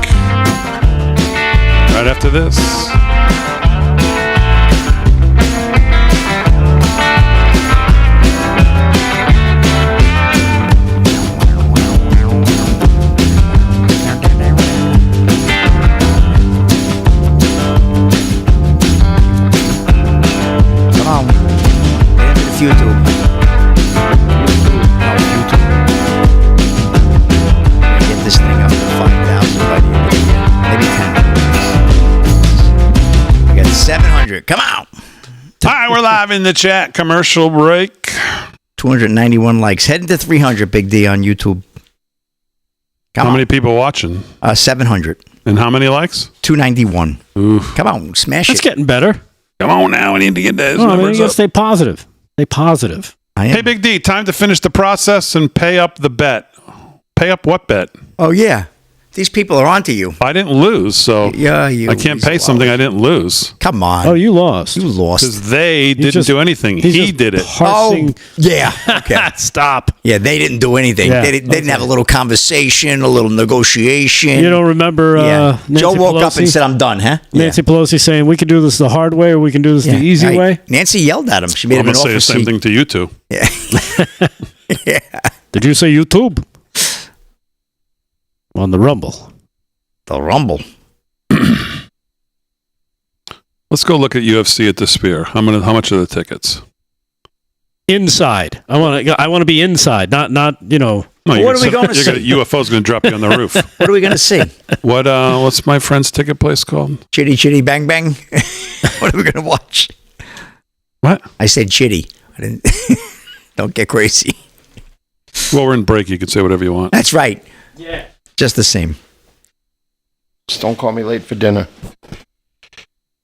Right after this. Come on. It's YouTube. Get this thing up to 5,000 by the end of the year. Maybe 10. We got 700. Come on. All right, we're live in the chat. Commercial break. 291 likes. Heading to 300, Big D, on YouTube. How many people watching? 700. And how many likes? 291. Oof. Come on, smash That's it. getting better. Come on now. We need to get those I mean, numbers you gotta up. stay positive. Stay positive. Hey, Big D, time to finish the process and pay up the bet. Pay up what bet? Oh, yeah. These people are onto you. I didn't lose, so I can't pay something I didn't lose. Come on. Oh, you lost. You lost. Because they didn't do anything. He did it. Yeah. Okay. Stop. Yeah, they didn't do anything. Yeah, They didn't have a little conversation, a little negotiation. You don't remember Nancy Joe woke up Pelosi? and said, I'm done, huh? Nancy Pelosi saying, we can do this the hard way or we can do this the easy Right. way. Nancy yelled at him. She made I'm him going an to say offer the same thing to you two. Yeah. Did you say YouTube? On the Rumble. The Rumble. Let's go look at UFC at the Sphere. How much are the tickets? Inside. I want to be inside, not No, what are we going to see? UFO's going to drop you on the roof. What are we going to see? What's my friend's ticket place called? Chitty Chitty Bang Bang? What are we going to watch? What? I said chitty. I didn't. Don't get crazy. Well, we're in break. You can say whatever you want. That's right. Yeah. Just the same. Just don't call me late for dinner.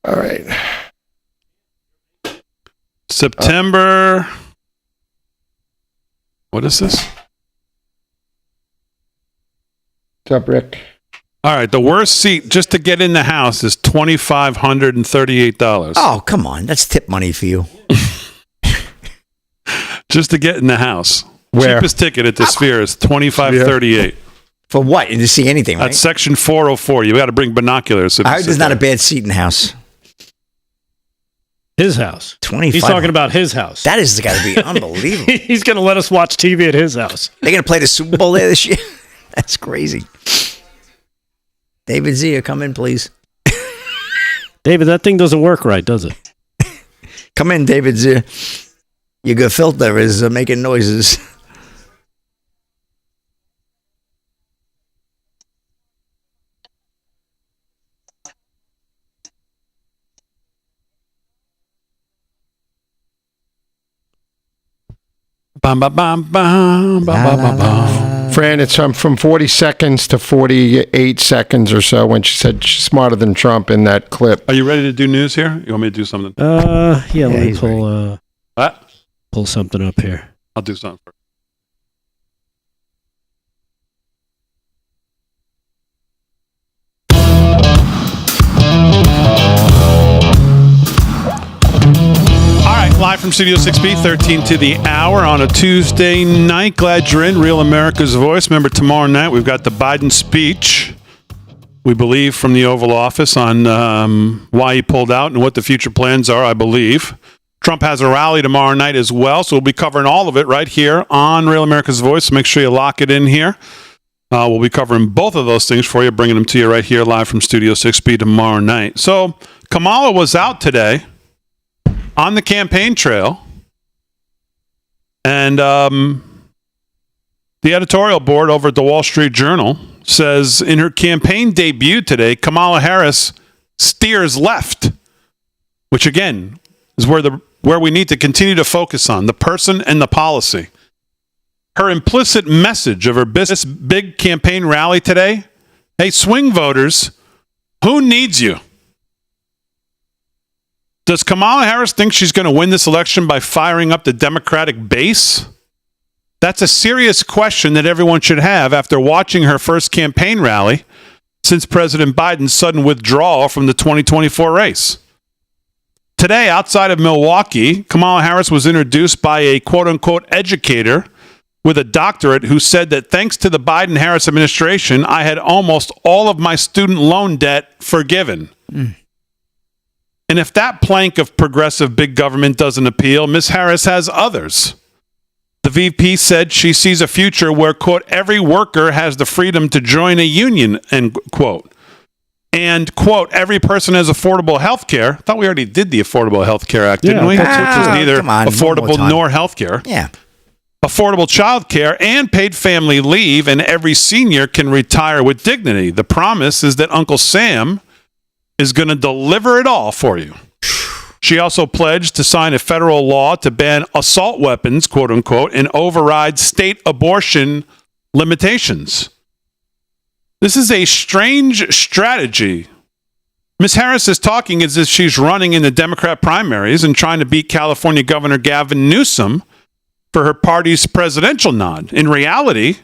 All right. September. What is this? What's up, Rick? All right. The worst seat just to get in the house is $2,538. Oh, come on. That's tip money for you. Just to get in the house. Where? Cheapest ticket at the Sphere is $25.38. For what? And to see anything, right? That's section 404. You got to bring binoculars. I heard there's not a bad seat in the house. His house. 25. He's talking about his house. That has got to be unbelievable. He's going to let us watch TV at his house. They're going to play the Super Bowl there this year? That's crazy. David Zia, come in, please. David, that thing doesn't work right, does it? Come in, David Zia. Your good filter is making noises. Bam, bam, bam, bam, bam, bam, bam. Fran, it's from 40 seconds to 48 seconds or so when she said she's smarter than Trump in that clip. Are you ready to do news here? You want me to do something? Let me pull What? pull something up here. I'll do something first. All right, live from Studio 6B, 13 to the hour on a Tuesday night. Glad you're in. Real America's Voice. Remember, tomorrow night we've got the Biden speech, we believe, from the Oval Office on why he pulled out and what the future plans are, I believe. Trump has a rally tomorrow night as well, so we'll be covering all of it right here on Real America's Voice. So make sure you lock it in here. We'll be covering both of those things for you, bringing them to you right here live from Studio 6B tomorrow night. So Kamala was out today on the campaign trail, and the editorial board over at the Wall Street Journal says in her campaign debut today, Kamala Harris steers left, which again is where we need to continue to focus on, the person and the policy. Her implicit message of her big campaign rally today, hey, swing voters, who needs you? Does Kamala Harris think she's going to win this election by firing up the Democratic base? That's a serious question that everyone should have after watching her first campaign rally since President Biden's sudden withdrawal from the 2024 race. Today, outside of Milwaukee, Kamala Harris was introduced by a quote-unquote educator with a doctorate who said that thanks to the Biden-Harris administration, I had almost all of my student loan debt forgiven. And if that plank of progressive big government doesn't appeal, Ms. Harris has others. The VP said she sees a future where, quote, every worker has the freedom to join a union, end quote. And, quote, every person has affordable health care. I thought we already did the Affordable Health Care Act, didn't we? Which is neither affordable nor health care. Yeah. Affordable child care and paid family leave, and every senior can retire with dignity. The promise is that Uncle Sam is going to deliver it all for you. She also pledged to sign a federal law to ban assault weapons, quote unquote, and override state abortion limitations. This is a strange strategy. Ms. Harris is talking as if she's running in the Democrat primaries and trying to beat California Governor Gavin Newsom for her party's presidential nod. In reality,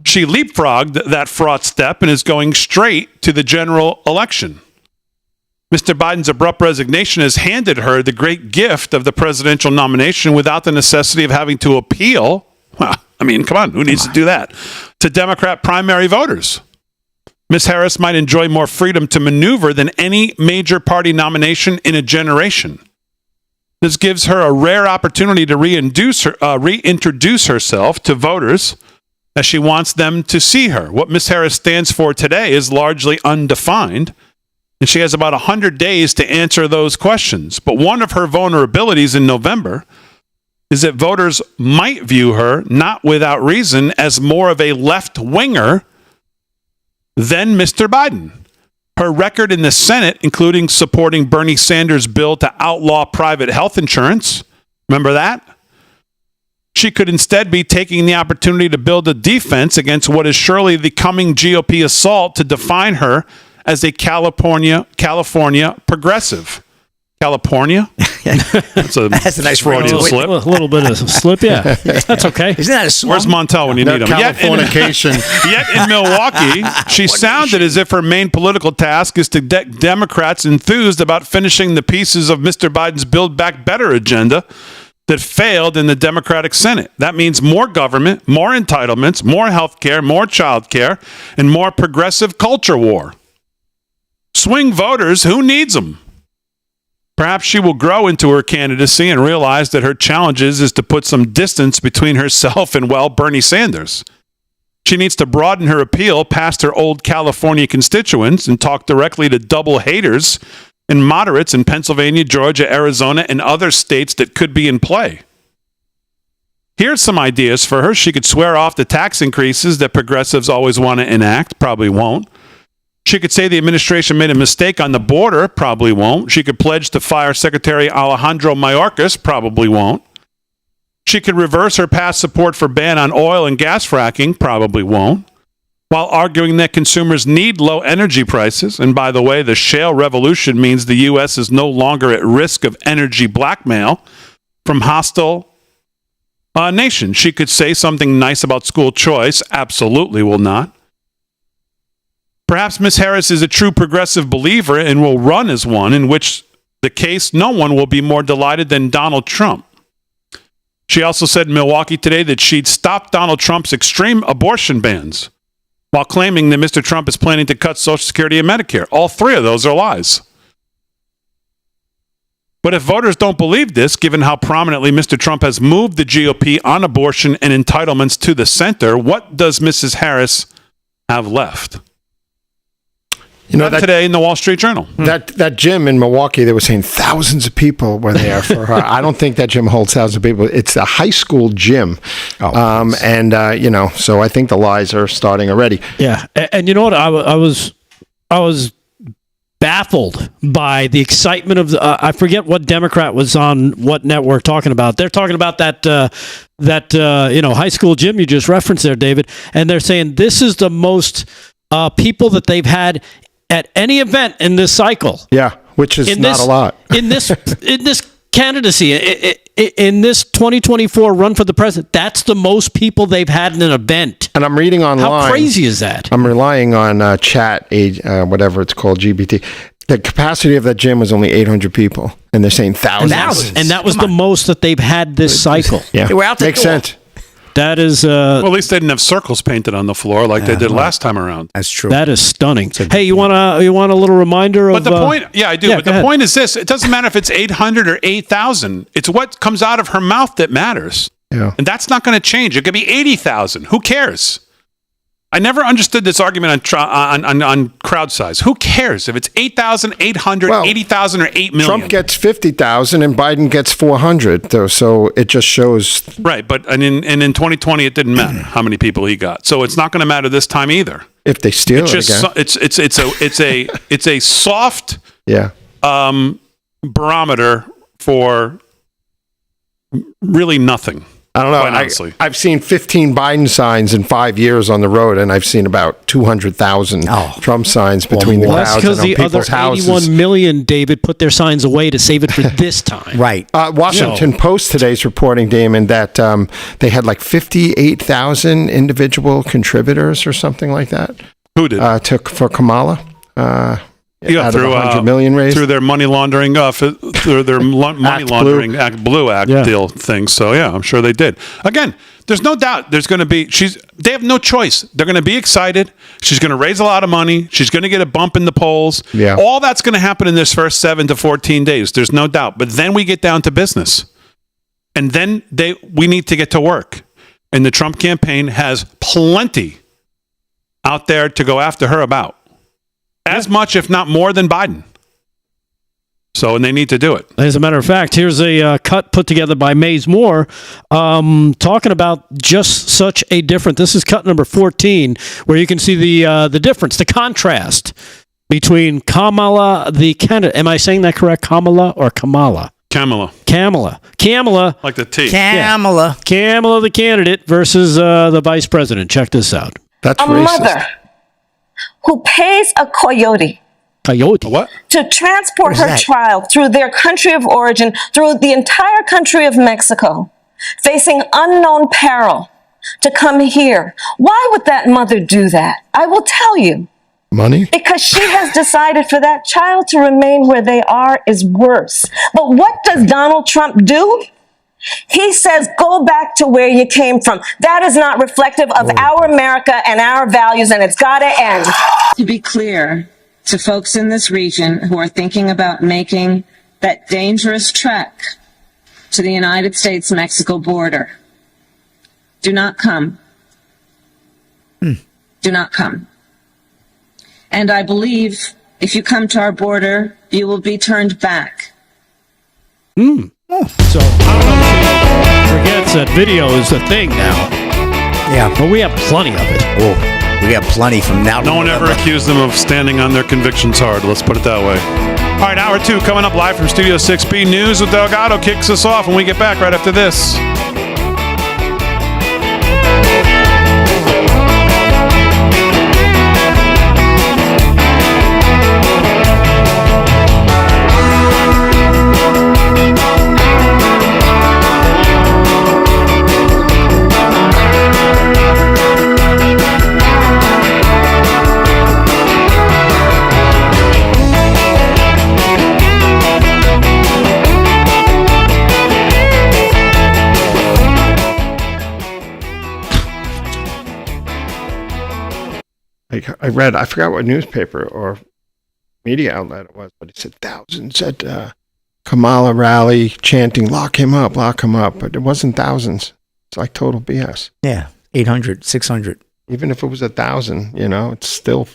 She leapfrogged that fraught step and is going straight to the general election. Mr. Biden's abrupt resignation has handed her the great gift of the presidential nomination without the necessity of having to appeal. Well, I mean, come on, who needs to do that? To Democrat primary voters. Ms. Harris might enjoy more freedom to maneuver than any major party nomination in a generation. This gives her a rare opportunity to reintroduce herself to voters as she wants them to see her. What Ms. Harris stands for today is largely undefined, and she has about 100 days to answer those questions. But one of her vulnerabilities in November is that voters might view her, not without reason, as more of a left-winger than Mr. Biden. Her record in the Senate, including supporting Bernie Sanders' bill to outlaw private health insurance, remember that? She could instead be taking the opportunity to build a defense against what is surely the coming GOP assault to define her as a California progressive. California? That's a nice Freudian slip. A little bit of slip, yeah. That's okay. Isn't that a song? Where's Montel when you need him? Californication. Yet in Milwaukee, she sounded as if her main political task is to get Democrats enthused about finishing the pieces of Mr. Biden's Build Back Better agenda that failed in the Democratic Senate. That means more government, more entitlements, more health care, more child care, and more progressive culture war. Swing voters, who needs them? Perhaps she will grow into her candidacy and realize that her challenge is to put some distance between herself and, well, Bernie Sanders. She needs to broaden her appeal past her old California constituents and talk directly to double haters and moderates in Pennsylvania, Georgia, Arizona, and other states that could be in play. Here's some ideas for her. She could swear off the tax increases that progressives always want to enact, probably won't. She could say the administration made a mistake on the border, probably won't. She could pledge to fire Secretary Alejandro Mayorkas, probably won't. She could reverse her past support for ban on oil and gas fracking, probably won't, while arguing that consumers need low energy prices. And by the way, the shale revolution means the U.S. is no longer at risk of energy blackmail from hostile nations. She could say something nice about school choice, absolutely will not. Perhaps Ms. Harris is a true progressive believer and will run as one, in which the case no one will be more delighted than Donald Trump. She also said in Milwaukee today that she'd stop Donald Trump's extreme abortion bans while claiming that Mr. Trump is planning to cut Social Security and Medicare. All three of those are lies. But if voters don't believe this, given how prominently Mr. Trump has moved the GOP on abortion and entitlements to the center, what does Mrs. Harris have left? You know, that, today in the Wall Street Journal. That gym in Milwaukee, they were saying thousands of people were there for her. I don't think that gym holds thousands of people. It's a high school gym. So I think the lies are starting already. Yeah. And you know what? I was baffled by the excitement of I forget what Democrat was on what network talking about. They're talking about that high school gym you just referenced there, David. And they're saying this is the most people that they've had at any event in this cycle. Yeah, which is not a lot. in this candidacy, in this 2024 run for the president, that's the most people they've had in an event. And I'm reading online. How crazy is that? I'm relying on chat, whatever it's called, GBT. The capacity of that gym was only 800 people, and they're saying thousands. And that was the most that they've had this cycle. Yeah, they were out the makes door. sense. That is... well, at least they didn't have circles painted on the floor like they did last time around. That's true. That is stunning. Hey, you want a little reminder of... But the point... Yeah, I do. But the point is this. It doesn't matter if it's 800 or 8,000. It's what comes out of her mouth that matters. Yeah. And that's not going to change. It could be 80,000. Who cares? I never understood this argument on crowd size. Who cares if it's 8,000, 800, 80,000, or 8 million? Trump gets 50,000 and Biden gets 400, though. So it just shows. Right, but in 2020 it didn't matter how many people he got. So it's not going to matter this time either. If they steal it again. It's a soft barometer for really nothing. I don't know. Quite honestly. I've seen 15 Biden signs in 5 years on the road, and I've seen about 200,000 Trump signs between the That's crowds because and on the other people's houses. 81 million, David, put their signs away to save it for this time. Right. Washington Post today's reporting, Damon, that they had like 58,000 individual contributors or something like that. Who did? For Kamala. Yeah, out of through 100 million raised. through their money laundering through their money laundering Act Blue Act deal thing. So yeah, I'm sure they did. Again, there's no doubt there's going to be. They have no choice. They're going to be excited. She's going to raise a lot of money. She's going to get a bump in the polls. Yeah. All that's going to happen in this first 7 to 14 days. There's no doubt. But then we get down to business, and then we need to get to work. And the Trump campaign has plenty out there to go after her about. As much, if not more, than Biden. So, and they need to do it. As a matter of fact, here's a cut put together by Maze Moore talking about just such a different. This is cut number 14, where you can see the difference, the contrast between Kamala, the candidate. Am I saying that correct? Kamala or Kamala? Kamala. Like the T. Kamala. Kamala, the candidate, versus the vice president. Check this out. That's a mother who pays a coyote what? to transport her that? child through their country of origin, through the entire country of Mexico, facing unknown peril to come here. Why would that mother do that? I will tell you. Money? Because she has decided for that child to remain where they are is worse. But what does Donald Trump do? He says, go back to where you came from. That is not reflective of our America and our values, and it's got to end. To be clear to folks in this region who are thinking about making that dangerous trek to the United States-Mexico border, do not come. Do not come. And I believe if you come to our border, you will be turned back. So, I don't know if she forgets that video is a thing now. Yeah. But we have plenty of it. Oh, we got plenty from now. No one ever accused them of standing on their convictions hard. Let's put it that way. All right, hour 2 coming up live from Studio 6B. News with Delgado kicks us off when we get back right after this. I read, I forgot what newspaper or media outlet it was, but it said thousands at Kamala rally chanting, lock him up, but it wasn't thousands. It's like total BS. Yeah, 800, 600. Even if it was 1,000, it's still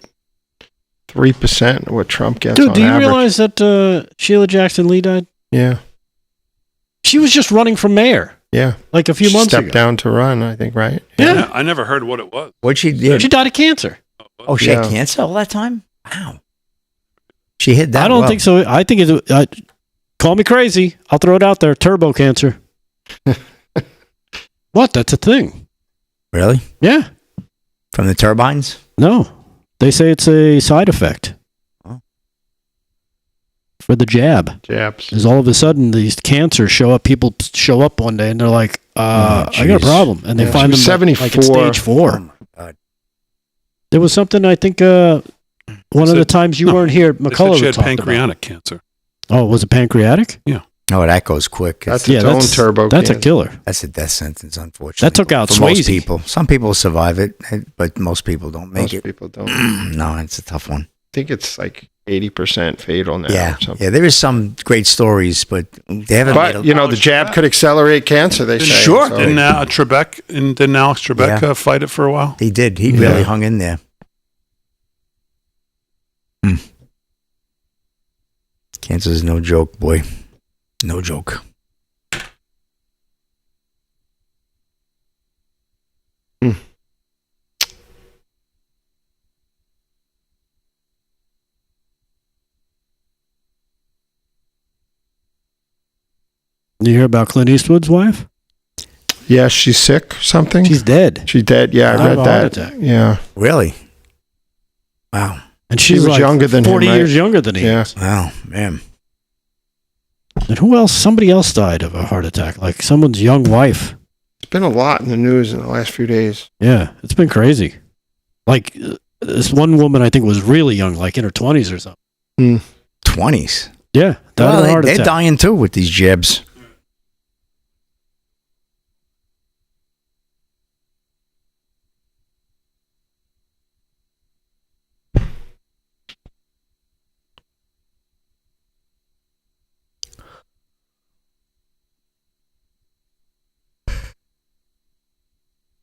3% of what Trump gets Dude, on do you average. realize that Sheila Jackson Lee died? Yeah. She was just running for mayor. Yeah. Like a few months Stepped ago. down to run, I think, right? Yeah. I never heard what it was. What'd she do? She died of cancer. Oh, she had cancer all that time? Wow. She hit that I don't well. think so. I think it's... call me crazy. I'll throw it out there. Turbo cancer. What? That's a thing. Really? Yeah. From the turbines? No. They say it's a side effect. Oh. For the jab. Jabs. Because all of a sudden these cancers show up. People show up one day and they're like, I got a problem. And they find them 74. like at stage 4. Oh, my God. There was something, I think, one of the times you weren't here, McCullough She had talked pancreatic cancer. Oh, was it pancreatic? Yeah. Oh, that goes quick. That's its own turbo That's a cancer. killer. That's a death sentence, unfortunately. That took out for most Swayze. people. Some people survive it, but most people don't make Most it. people don't. No, it's a tough one. I think it's like 80% fatal now Yeah, or something. yeah. There is some great stories, but they haven't. But, the jab could accelerate cancer, they say. Sure. So- Didn't Alex Trebek fight it for a while? He did. He really hung in there. Cancer is no joke, boy. No joke. You hear about Clint Eastwood's wife? Yeah, she's sick or something. She's dead. She's dead. Yeah, I Died read of a heart that. attack. Yeah. Really? Wow. And she was like younger than 40 him, right? years younger than he Yeah. is. Wow, man. And who else? Somebody else died of a heart attack, like someone's young wife. It's been a lot in the news in the last few days. Yeah, it's been crazy. Like this one woman, I think, was really young, like in her 20s or something. 20s? Yeah, died of a heart they're attack. dying too with these jabs.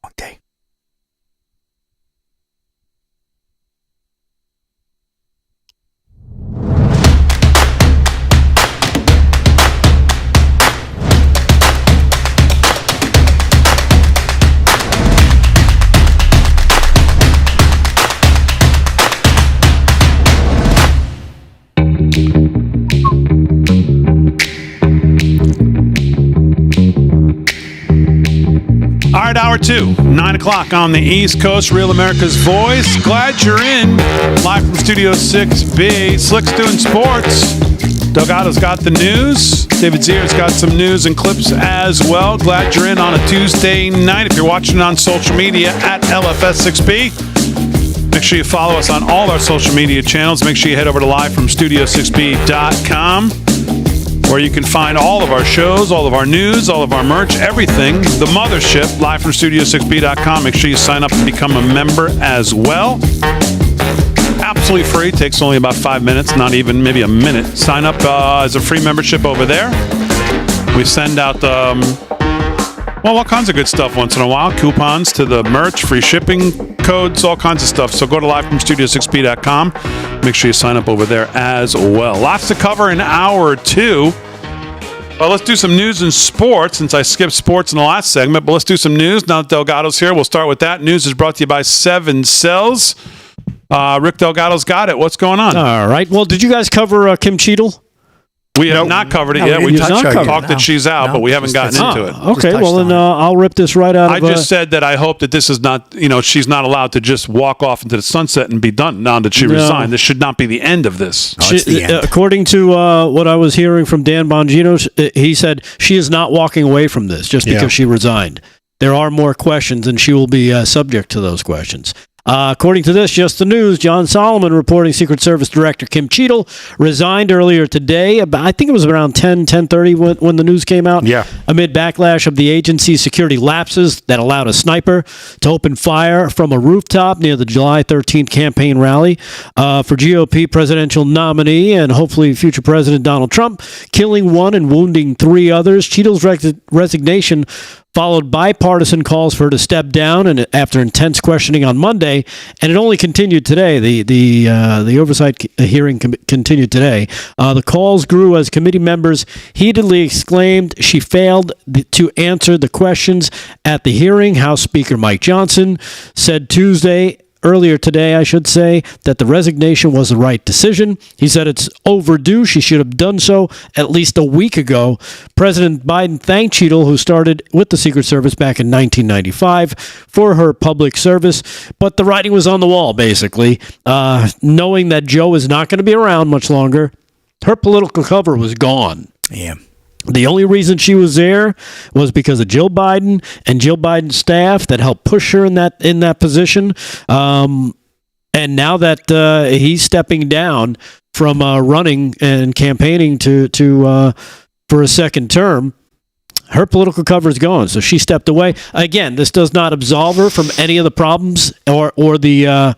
Okay. All right, hour 2, 9 o'clock on the East Coast, Real America's Voice. Glad you're in. Live from Studio 6B. Slick's doing sports. Delgado's got the news. David Zier's got some news and clips as well. Glad you're in on a Tuesday night. If you're watching it on social media at LFS6B, make sure you follow us on all our social media channels. Make sure you head over to livefromstudio6b.com, where you can find all of our shows, all of our news, all of our merch, everything. The mothership, livefromstudio6b.com. Make sure you sign up and become a member as well. Absolutely free. Takes only about 5 minutes, not even maybe a minute. Sign up as a free membership over there. We send out, all kinds of good stuff once in a while. Coupons to the merch, free shipping codes, all kinds of stuff. So go to livefromstudio6b.com. Make sure you sign up over there as well. Lots to cover in hour 2. Well, let's do some news and sports, since I skipped sports in the last segment. But let's do some news. Now that Delgado's here, we'll start with that. News is brought to you by 7 Cells. Rick Delgado's got it. What's going on? All right. Well, did you guys cover Kim Cheadle? We have not covered it yet. We just talked that she's out, but we haven't gotten into it. Okay, well then I'll rip this right out of... I just said that I hope that this is not, she's not allowed to just walk off into the sunset and be done now that she resigned. This should not be the end of this. According to what I was hearing from Dan Bongino, he said she is not walking away from this just because she resigned. There are more questions, and she will be subject to those questions. According to this, just the news, John Solomon reporting Secret Service Director Kim Cheadle resigned earlier today. I think it was around 10:30 when the news came out. Yeah. Amid backlash of the agency's security lapses that allowed a sniper to open fire from a rooftop near the July 13th campaign rally for GOP presidential nominee and hopefully future President Donald Trump, killing 1 and wounding 3 others. Cheadle's resignation followed bipartisan calls for her to step down, and after intense questioning on Monday, and it only continued today. The oversight hearing continued today. The calls grew as committee members heatedly exclaimed she failed to answer the questions at the hearing. House Speaker Mike Johnson said earlier today, I should say, that the resignation was the right decision. He said it's overdue. She should have done so at least a week ago. President Biden thanked Cheadle, who started with the Secret Service back in 1995, for her public service. But the writing was on the wall, basically. Knowing that Joe is not going to be around much longer, her political cover was gone. Yeah. The only reason she was there was because of Jill Biden and Jill Biden's staff that helped push her in that position. And now that he's stepping down from running and campaigning for a second term, her political cover is gone. So she stepped away. Again, this does not absolve her from any of the problems or the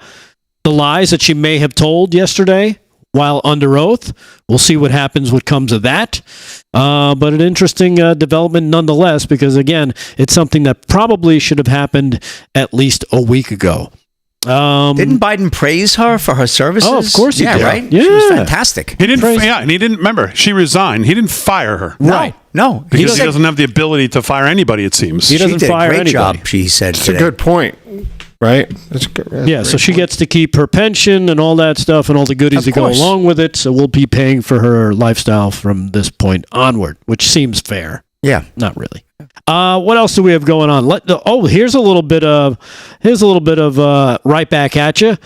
lies that she may have told yesterday while under oath. We'll see what comes of that. But an interesting development nonetheless, because, again, it's something that probably should have happened at least a week ago. Didn't Biden praise her for her services? Oh, of course he did. Right? Yeah. She was fantastic. He didn't. And he didn't remember. She resigned. He didn't fire her. Right. No. Because he doesn't have the ability to fire anybody, it seems. He doesn't fire great anybody. Job, she said. It's a good point. Right? That's good. Yeah, so she gets to keep her pension and all that stuff and all the goodies that go along with it. So we'll be paying for her lifestyle from this point onward, which seems fair. Yeah. Not really. What else do we have going on? Here's a little bit of right back at you.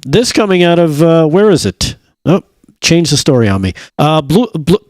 This coming out of where is it? Oh, change the story on me.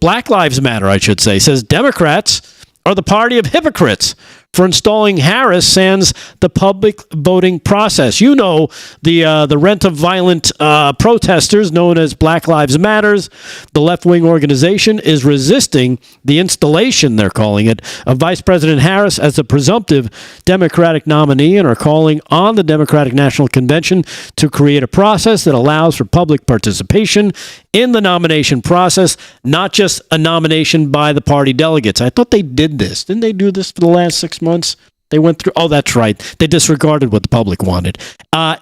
Black Lives Matter, I should say, says Democrats are the party of hypocrites for installing Harris sans the public voting process. You know, the rent of violent protesters known as Black Lives Matters, the left-wing organization, is resisting the installation, they're calling it, of Vice President Harris as the presumptive Democratic nominee, and are calling on the Democratic National Convention to create a process that allows for public participation in the nomination process, not just a nomination by the party delegates. I thought they did this. Didn't they do this for the last 6 months? They went through. Oh, that's right. They disregarded what the public wanted.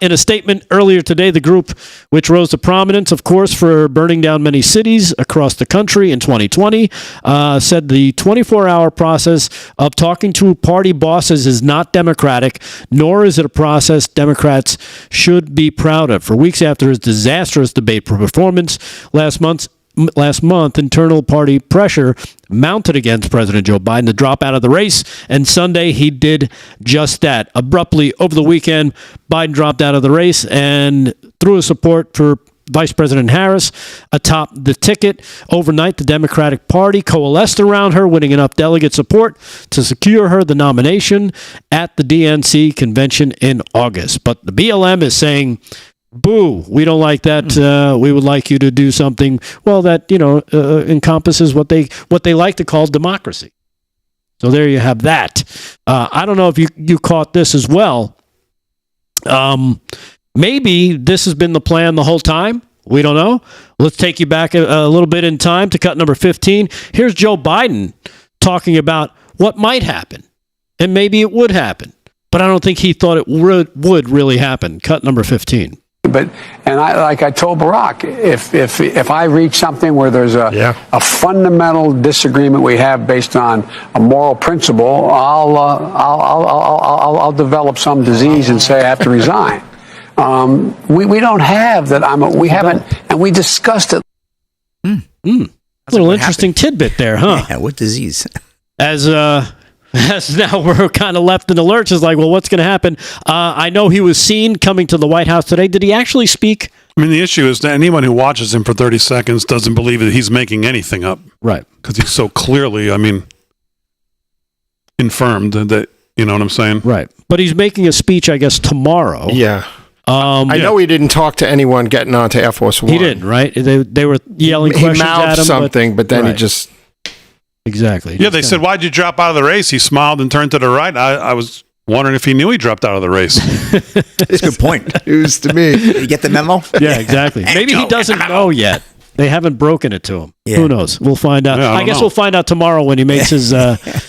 In a statement earlier today, the group, which rose to prominence, of course, for burning down many cities across the country in 2020, said the 24-hour process of talking to party bosses is not democratic, nor is it a process Democrats should be proud of. For weeks after his disastrous debate performance last month, internal party pressure mounted against President Joe Biden to drop out of the race, and Sunday he did just that. Abruptly, over the weekend, Biden dropped out of the race, and through his support for Vice President Harris atop the ticket overnight, the Democratic Party coalesced around her, winning enough delegate support to secure her the nomination at the DNC convention in August. But the BLM is saying, boo, we don't like that. We would like you to do something, well, that, encompasses what they like to call democracy. So there you have that. I don't know if you caught this as well. Maybe this has been the plan the whole time. We don't know. Let's take you back a little bit in time to cut number 15. Here's Joe Biden talking about what might happen, and maybe it would happen. But I don't think he thought it would really happen. Cut number 15. And I told Barack, if I reach something where there's a fundamental disagreement we have based on a moral principle, I'll develop some disease and say I have to resign. We don't have that. We haven't, and we discussed it. A little interesting tidbit there, huh? Yeah, what disease? As now we're kind of left in the lurch. It's like, well, what's going to happen? I know he was seen coming to the White House today. Did he actually speak? I mean, the issue is that anyone who watches him for 30 seconds doesn't believe that he's making anything up. Right. Because he's so clearly, infirmed that, you know what I'm saying? Right. But he's making a speech, I guess, tomorrow. Yeah. I know he didn't talk to anyone getting onto Air Force One. He didn't, right? They were yelling questions at him. Something, but then he just... Exactly. Yeah, they said, why'd you drop out of the race? He smiled and turned to the right. I was wondering if he knew he dropped out of the race. That's a good point. News to me. Did you get the memo? Yeah, exactly. Maybe he doesn't know yet. They haven't broken it to him. Yeah. Who knows? We'll find out. Yeah, I guess we'll find out tomorrow when he makes his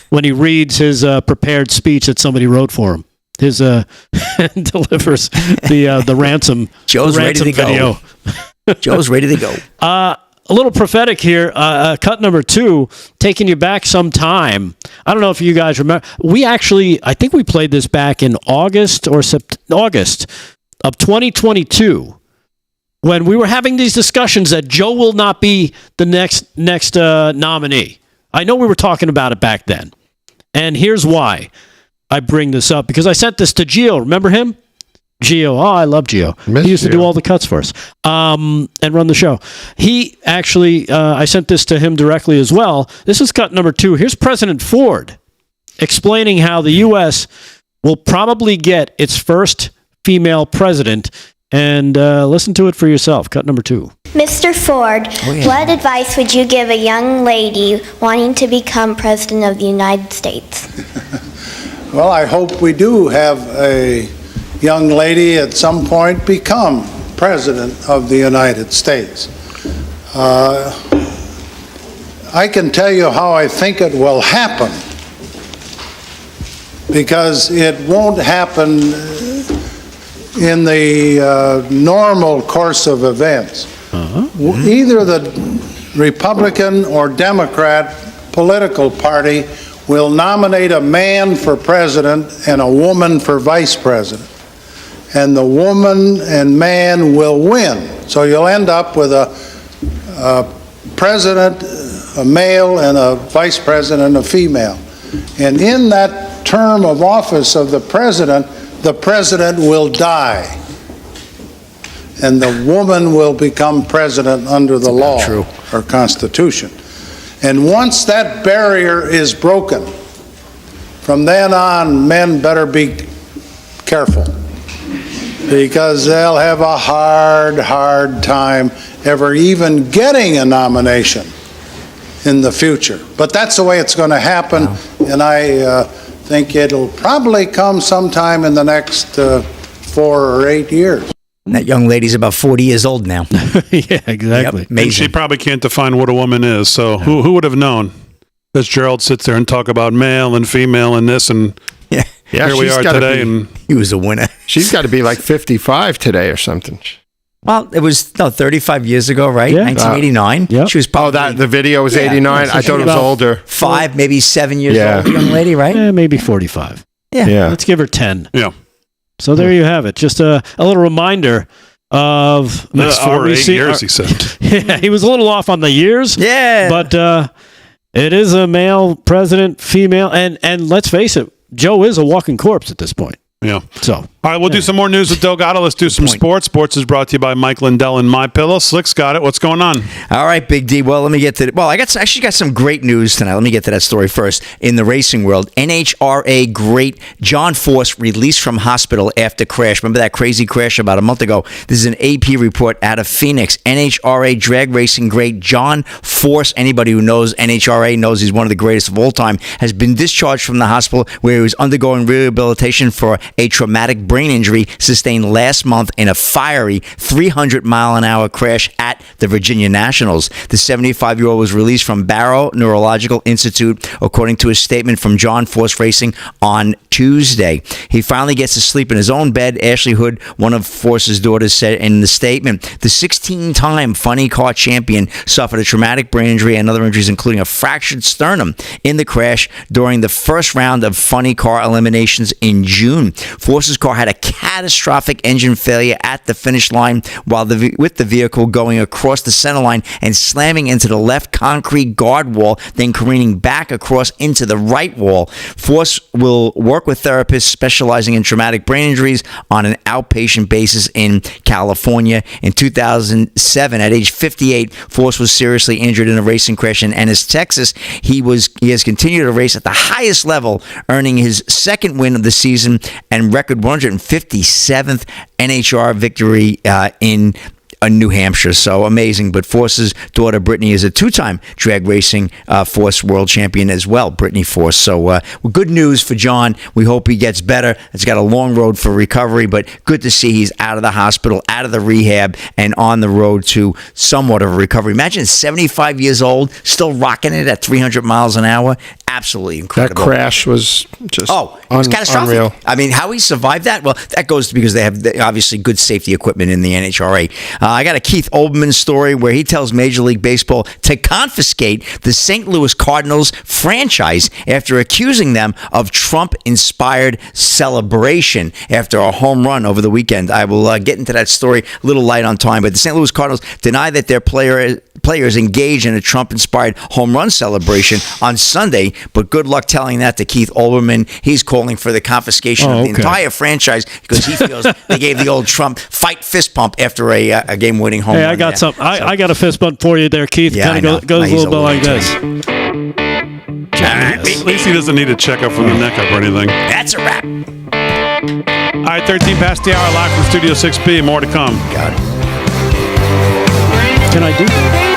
when he reads his prepared speech that somebody wrote for him. His delivers the ransom. Joe's ready to video. Go. Joe's ready to go. A little prophetic here. Cut number 2, taking you back some time. I don't know if you guys remember. I think we played this back in August of 2022, when we were having these discussions that Joe will not be the next nominee. I know we were talking about it back then, and here's why I bring this up, because I sent this to Gio. Remember him? Gio. Oh, I love Gio. He used to do all the cuts for us and run the show. He actually, I sent this to him directly as well. This is cut number 2. Here's President Ford explaining how the U.S. will probably get its first female president. And listen to it for yourself. Cut number 2. Mr. Ford, what advice would you give a young lady wanting to become president of the United States? Well, I hope we do have a young lady at some point become president of the United States. I can tell you how I think it will happen, because it won't happen in the normal course of events. Either the Republican or Democrat political party will nominate a man for president and a woman for vice president. And the woman and man will win. So you'll end up with a president a male and a vice president, a female. And in that term of office of the president will die. And the woman will become president under the law or Constitution. And once that barrier is broken, from then on, men better be careful, because they'll have a hard time ever even getting a nomination in the future. But that's the way it's going to happen, and I think it'll probably come sometime in the next 4 or 8 years. And that young lady's about 40 years old now. Yeah, exactly. Yep, amazing. And she probably can't define what a woman is, so who would have known? As Gerald sits there and talk about male and female and this, and here we are today. And he was a winner. She's got to be like 55 today or something. Well, it was 35 years ago, right? Yeah. 1989. Yep. She was probably, the video was 89. So I thought it was older. 5, maybe 7 years old, young lady, right? Maybe 45. Yeah. Let's give her 10. Yeah. So there you have it. Just a little reminder of next 4 or 8 years, he said. Yeah, he was a little off on the years. Yeah. But it is a male president, female, and let's face it, Joe is a walking corpse at this point. Yeah. So, all right, we'll do some more news with Delgado. Let's do some sports. Sports is brought to you by Mike Lindell and MyPillow. Slick's got it. What's going on? All right, Big D. Well, let me get to it. Well, I actually got some great news tonight. Let me get to that story first. In the racing world, NHRA great John Force released from hospital after crash. Remember that crazy crash about a month ago? This is an AP report out of Phoenix. NHRA drag racing great John Force, anybody who knows NHRA knows he's one of the greatest of all time, has been discharged from the hospital where he was undergoing rehabilitation for a traumatic brain injury sustained last month in a fiery 300-mile-an-hour crash at the Virginia Nationals. The 75-year-old was released from Barrow Neurological Institute, according to a statement from John Force Racing on Tuesday. He finally gets to sleep in his own bed, Ashley Hood, one of Force's daughters, said in the statement. The 16-time funny car champion suffered a traumatic brain injury and other injuries, including a fractured sternum in the crash during the first round of funny car eliminations in June. Force's car had a catastrophic engine failure at the finish line while with the vehicle going across the center line and slamming into the left concrete guard wall, then careening back across into the right wall. Force will work with therapists specializing in traumatic brain injuries on an outpatient basis in California. In 2007, at age 58, Force was seriously injured in a racing crash in Ennis, Texas. He has continued to race at the highest level, earning his second win of the season and record 157th NHR victory in New Hampshire. So amazing. But Force's daughter, Brittany, is a two-time drag racing Force world champion as well, Brittany Force. So good news for John. We hope he gets better. It's got a long road for recovery, but good to see he's out of the hospital, out of the rehab, and on the road to somewhat of a recovery. Imagine 75 years old, still rocking it at 300 miles an hour. Absolutely incredible. That crash was just it was catastrophic. Unreal. I mean, how he survived that? Well, that goes to because they have obviously good safety equipment in the NHRA. I got a Keith Olbermann story where he tells Major League Baseball to confiscate the St. Louis Cardinals franchise after accusing them of Trump-inspired celebration after a home run over the weekend. I will get into that story a little light on time, but the St. Louis Cardinals deny that their players engaged in a Trump-inspired home run celebration on Sunday, but good luck telling that to Keith Olbermann. He's calling for the confiscation of the entire franchise because he feels they gave the old Trump fist pump after a game-winning home run. I got something. I got a fist bump for you there, Keith. Yeah, kind of goes a little bit like this. At least he doesn't need a checkup from the neck up or anything. That's a wrap. All right, 13 past the hour, live from Studio 6B. More to come. Got it. Can I do that?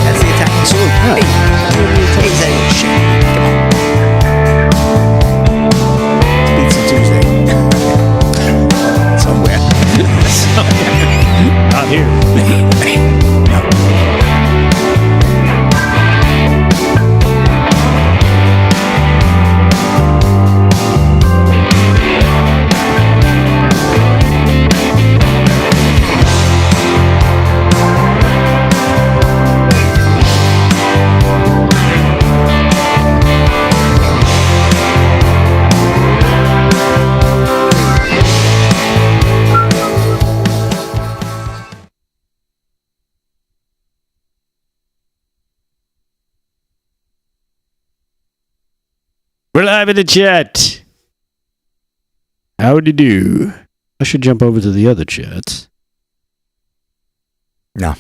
That's the attacking salute. Hey, that shit. Come on. Pizza Tuesday. Somewhere. Not here. We're live in the chat. Howdy do? I should jump over to the other chats. No.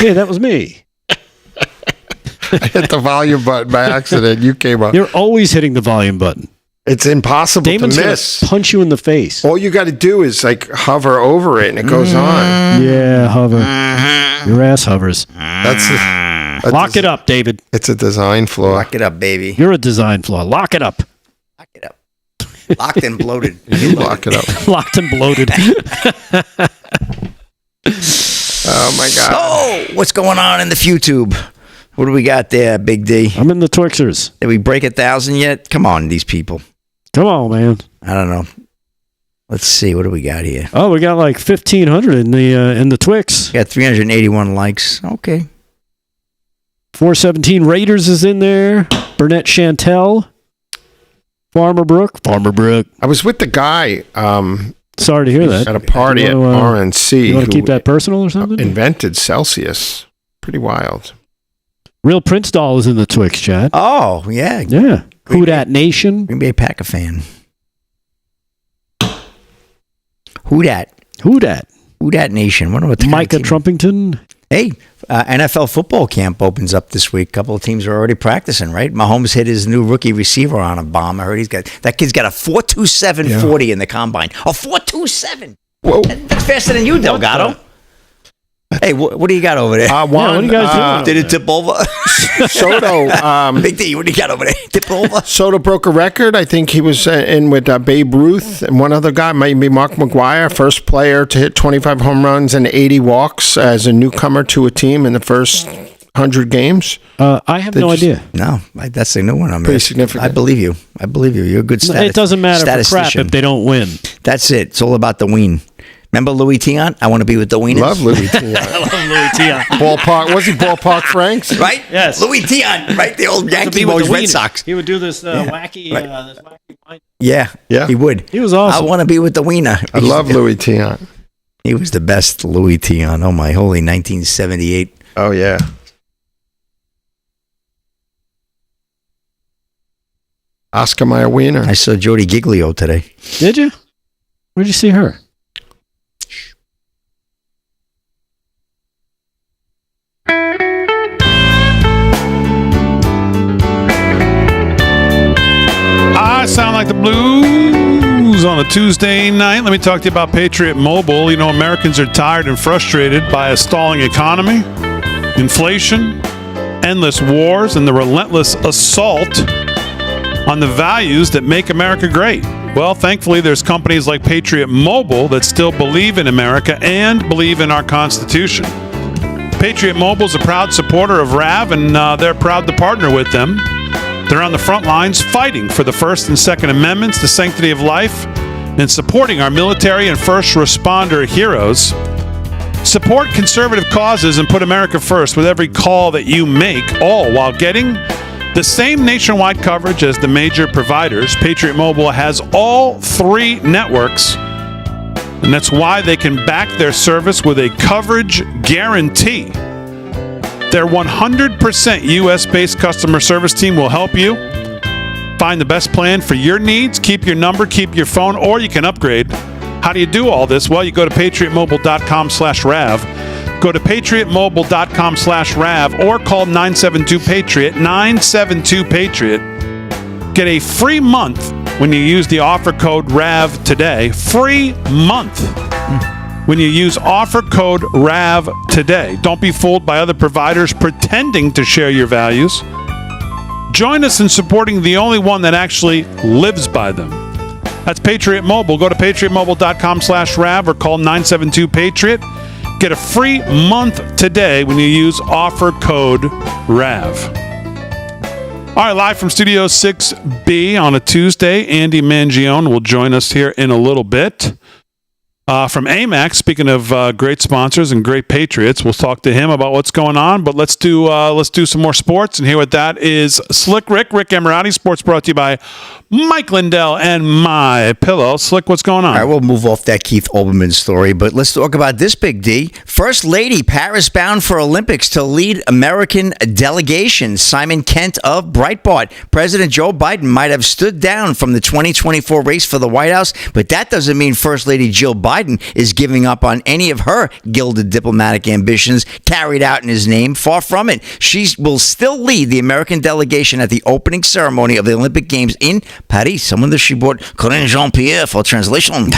Yeah, that was me. I hit the volume button by accident. You came up. You're always hitting the volume button. It's impossible Damon's to gonna miss. Punch you in the face. All you got to do is like hover over it, and it goes on. Yeah, hover. Your ass hovers. Lock it up, David. It's a design flaw. Lock it up, baby. You're a design flaw. Lock it up. Lock it up. Locked and bloated. You lock it up. Locked and bloated. Oh my God. Oh, what's going on in the FuTube? What do we got there, Big D? I'm in the Twixers. Did we break 1,000 yet? Come on, these people. Come on, man. I don't know. Let's see. What do we got here? Oh, we got like 1,500 in the Twix. Got 381 likes. Okay. 417 Raiders is in there. Burnett Chantel. Farmer Brook. I was with the guy. Sorry to hear that. At a party at RNC. You want to keep that personal or something? Invented Celsius. Pretty wild. Real Prince Doll is in the Twix chat. Oh, yeah. Yeah. Who Dat Nation. Green Bay Packer fan. Who Dat? Who Dat? Who Dat Nation. Wonder what the Micah Trumpington. Hey, NFL football camp opens up this week. A couple of teams are already practicing, right? Mahomes hit his new rookie receiver on a bomb. I heard that kid's got a 4.27 40 in the combine. A 4.27. Whoa. That's faster than you, Delgado. Hey, what do you got over there? What are you guys doing? Did it tip over? Soto. Big D, what do you got over there? Tip over? Soto broke a record. I think he was in with Babe Ruth and one other guy, maybe Mark McGwire, first player to hit 25 home runs and 80 walks as a newcomer to a team in the first 100 games. I have no idea. No, that's a new one. I'm pretty significant. I believe you. You're a good statistician. It doesn't matter for crap if they don't win. That's it. It's all about the win. Remember Louis Tion? I want to be with the Wieners. Love Louis Tion. I love Louis Tion. Ballpark. Was he Ballpark Franks? Right? Yes. Louis Tion, right? The old Yankee boys, Red Sox. He would do this wacky. This wacky Yeah, he would. He was awesome. I want to be with the Wiener. I love Louis Tion. He was the best Louis Tion. Oh, my holy 1978. Oh, yeah. Oscar Mayer Wiener. I saw Jody Giglio today. Did you? Where'd you see her? I sound like the blues on a Tuesday night. Let me talk to you about Patriot Mobile. You know, Americans are tired and frustrated by a stalling economy, inflation, endless wars, and the relentless assault on the values that make America great. Well, thankfully, there's companies like Patriot Mobile that still believe in America and believe in our Constitution. Patriot Mobile is a proud supporter of RAV, and they're proud to partner with them. They're on the front lines fighting for the First and Second Amendments, the sanctity of life, and supporting our military and first responder heroes. Support conservative causes and put America first with every call that you make, all while getting the same nationwide coverage as the major providers. Patriot Mobile has all 3 networks, and that's why they can back their service with a coverage guarantee. Their 100% U.S.-based customer service team will help you find the best plan for your needs. Keep your number, keep your phone, or you can upgrade. How do you do all this? Well, you go to patriotmobile.com/RAV. Go to patriotmobile.com/RAV or call 972-PATRIOT, 972-PATRIOT. Get a free month when you use the offer code RAV today. Free month when you use offer code RAV today. Don't be fooled by other providers pretending to share your values. Join us in supporting the only one that actually lives by them. That's Patriot Mobile. Go to patriotmobile.com/RAV or call 972-PATRIOT. Get a free month today when you use offer code RAV. All right, live from Studio 6B on a Tuesday, Andy Mangione will join us here in a little bit. from Amex. Speaking of great sponsors and great patriots, we'll talk to him about what's going on. But let's do some more sports and hear what that is. Slick Rick Ammirati. Sports brought to you by Mike Lindell and My Pillow. Slick, what's going on? All right, we'll move off that Keith Olbermann story, but let's talk about this, Big D. First Lady, Paris bound for Olympics to lead American delegation. Simon Kent of Breitbart. President Joe Biden might have stood down from the 2024 race for the White House, but that doesn't mean First Lady Jill Biden is giving up on any of her gilded diplomatic ambitions carried out in his name. Far from it. She will still lead the American delegation at the opening ceremony of the Olympic Games in Paris. I wonder if she brought Corinne Jean-Pierre for translation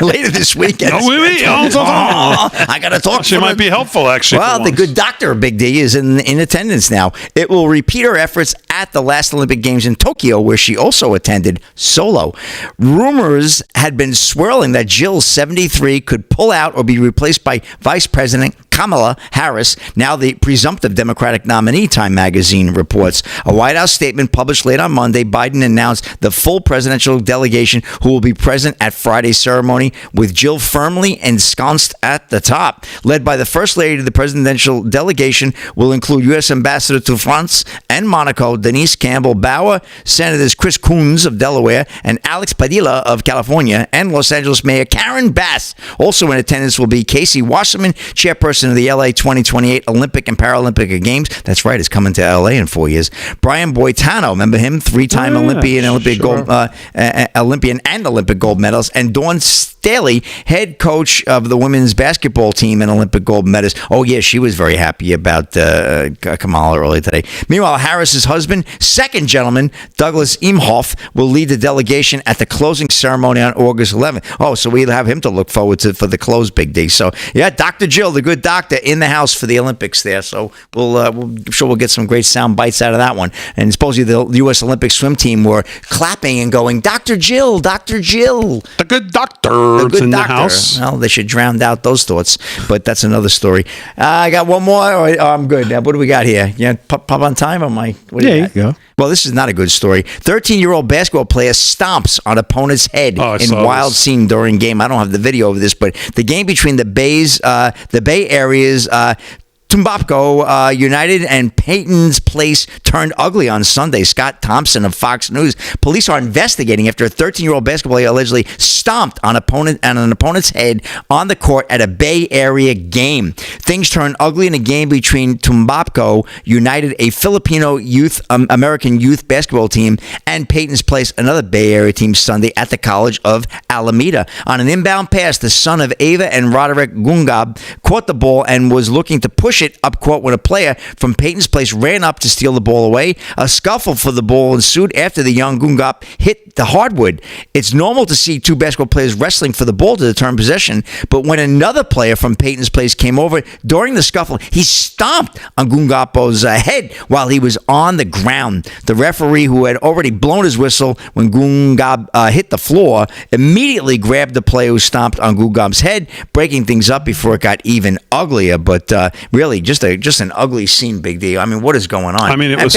later this weekend. I got to talk. She might be helpful, actually. Well, the good doctor, Big D, is in attendance now. It will repeat her efforts at the last Olympic Games in Tokyo, where she also attended solo. Rumors had been swirling that Jill, 73, could pull out or be replaced by Vice President Kamala Harris, now the presumptive Democratic nominee, Time magazine reports. A White House statement published late on Monday, Biden announced the full presidential delegation who will be present at Friday's ceremony, with Jill firmly ensconced at the top. Led by the First Lady, the presidential delegation will include U.S. Ambassador to France and Monaco, Denise Campbell Bauer, Senators Chris Coons of Delaware and Alex Padilla of California, and Los Angeles Mayor Karen Bass. Also in attendance will be Casey Wasserman, chairperson of the LA 2028 Olympic and Paralympic Games. That's right, it's coming to LA in 4 years. Brian Boitano, remember him? Three-time Olympian, Olympian and Olympic gold medalist. And Dawn Staley, head coach of the women's basketball team and Olympic gold medalist. Oh, yeah, she was very happy about Kamala earlier today. Meanwhile, Harris's husband, second gentleman, Douglas Emhoff, will lead the delegation at the closing ceremony on August 11th. Oh, so we'll have him to look forward to for the close, Big D. So, yeah, Dr. Jill, the good doctor, in the house for the Olympics there. So I'm sure we'll get some great sound bites out of that one. And supposedly the U.S. Olympic swim team were clapping and going, Dr. Jill, Dr. Jill. The good doctor in the house. Well, they should drown out those thoughts, but that's another story. I got one more. I'm good. What do we got here? Yeah, pop on time? Or my? You go. Well, this is not a good story. 13-year-old basketball player stomps on opponent's head in wild scene during game. I don't have the video of this, but the game between the Bay Area's Tumbapco United and Peyton's Place turned ugly on Sunday. Scott Thompson of Fox News. Police are investigating after a 13-year-old basketball player allegedly stomped on an opponent's head on the court at a Bay Area game. Things turned ugly in a game between Tumbapco United, a Filipino American youth basketball team, and Peyton's Place, another Bay Area team, Sunday at the College of Alameda. On an inbound pass, the son of Ava and Roderick Gungab caught the ball and was looking to push it up court when a player from Peyton's Place ran up to steal the ball away. A scuffle for the ball ensued after the young Gungab hit the hardwood. It's normal to see two basketball players wrestling for the ball to determine possession, but when another player from Peyton's Place came over during the scuffle, he stomped on Gungapo's head while he was on the ground. The referee, who had already blown his whistle when Gungab hit the floor, immediately grabbed the player who stomped on Gungab's head, breaking things up before it got even uglier. But really, just an ugly scene, Big D. I mean, what is going on? I mean, it was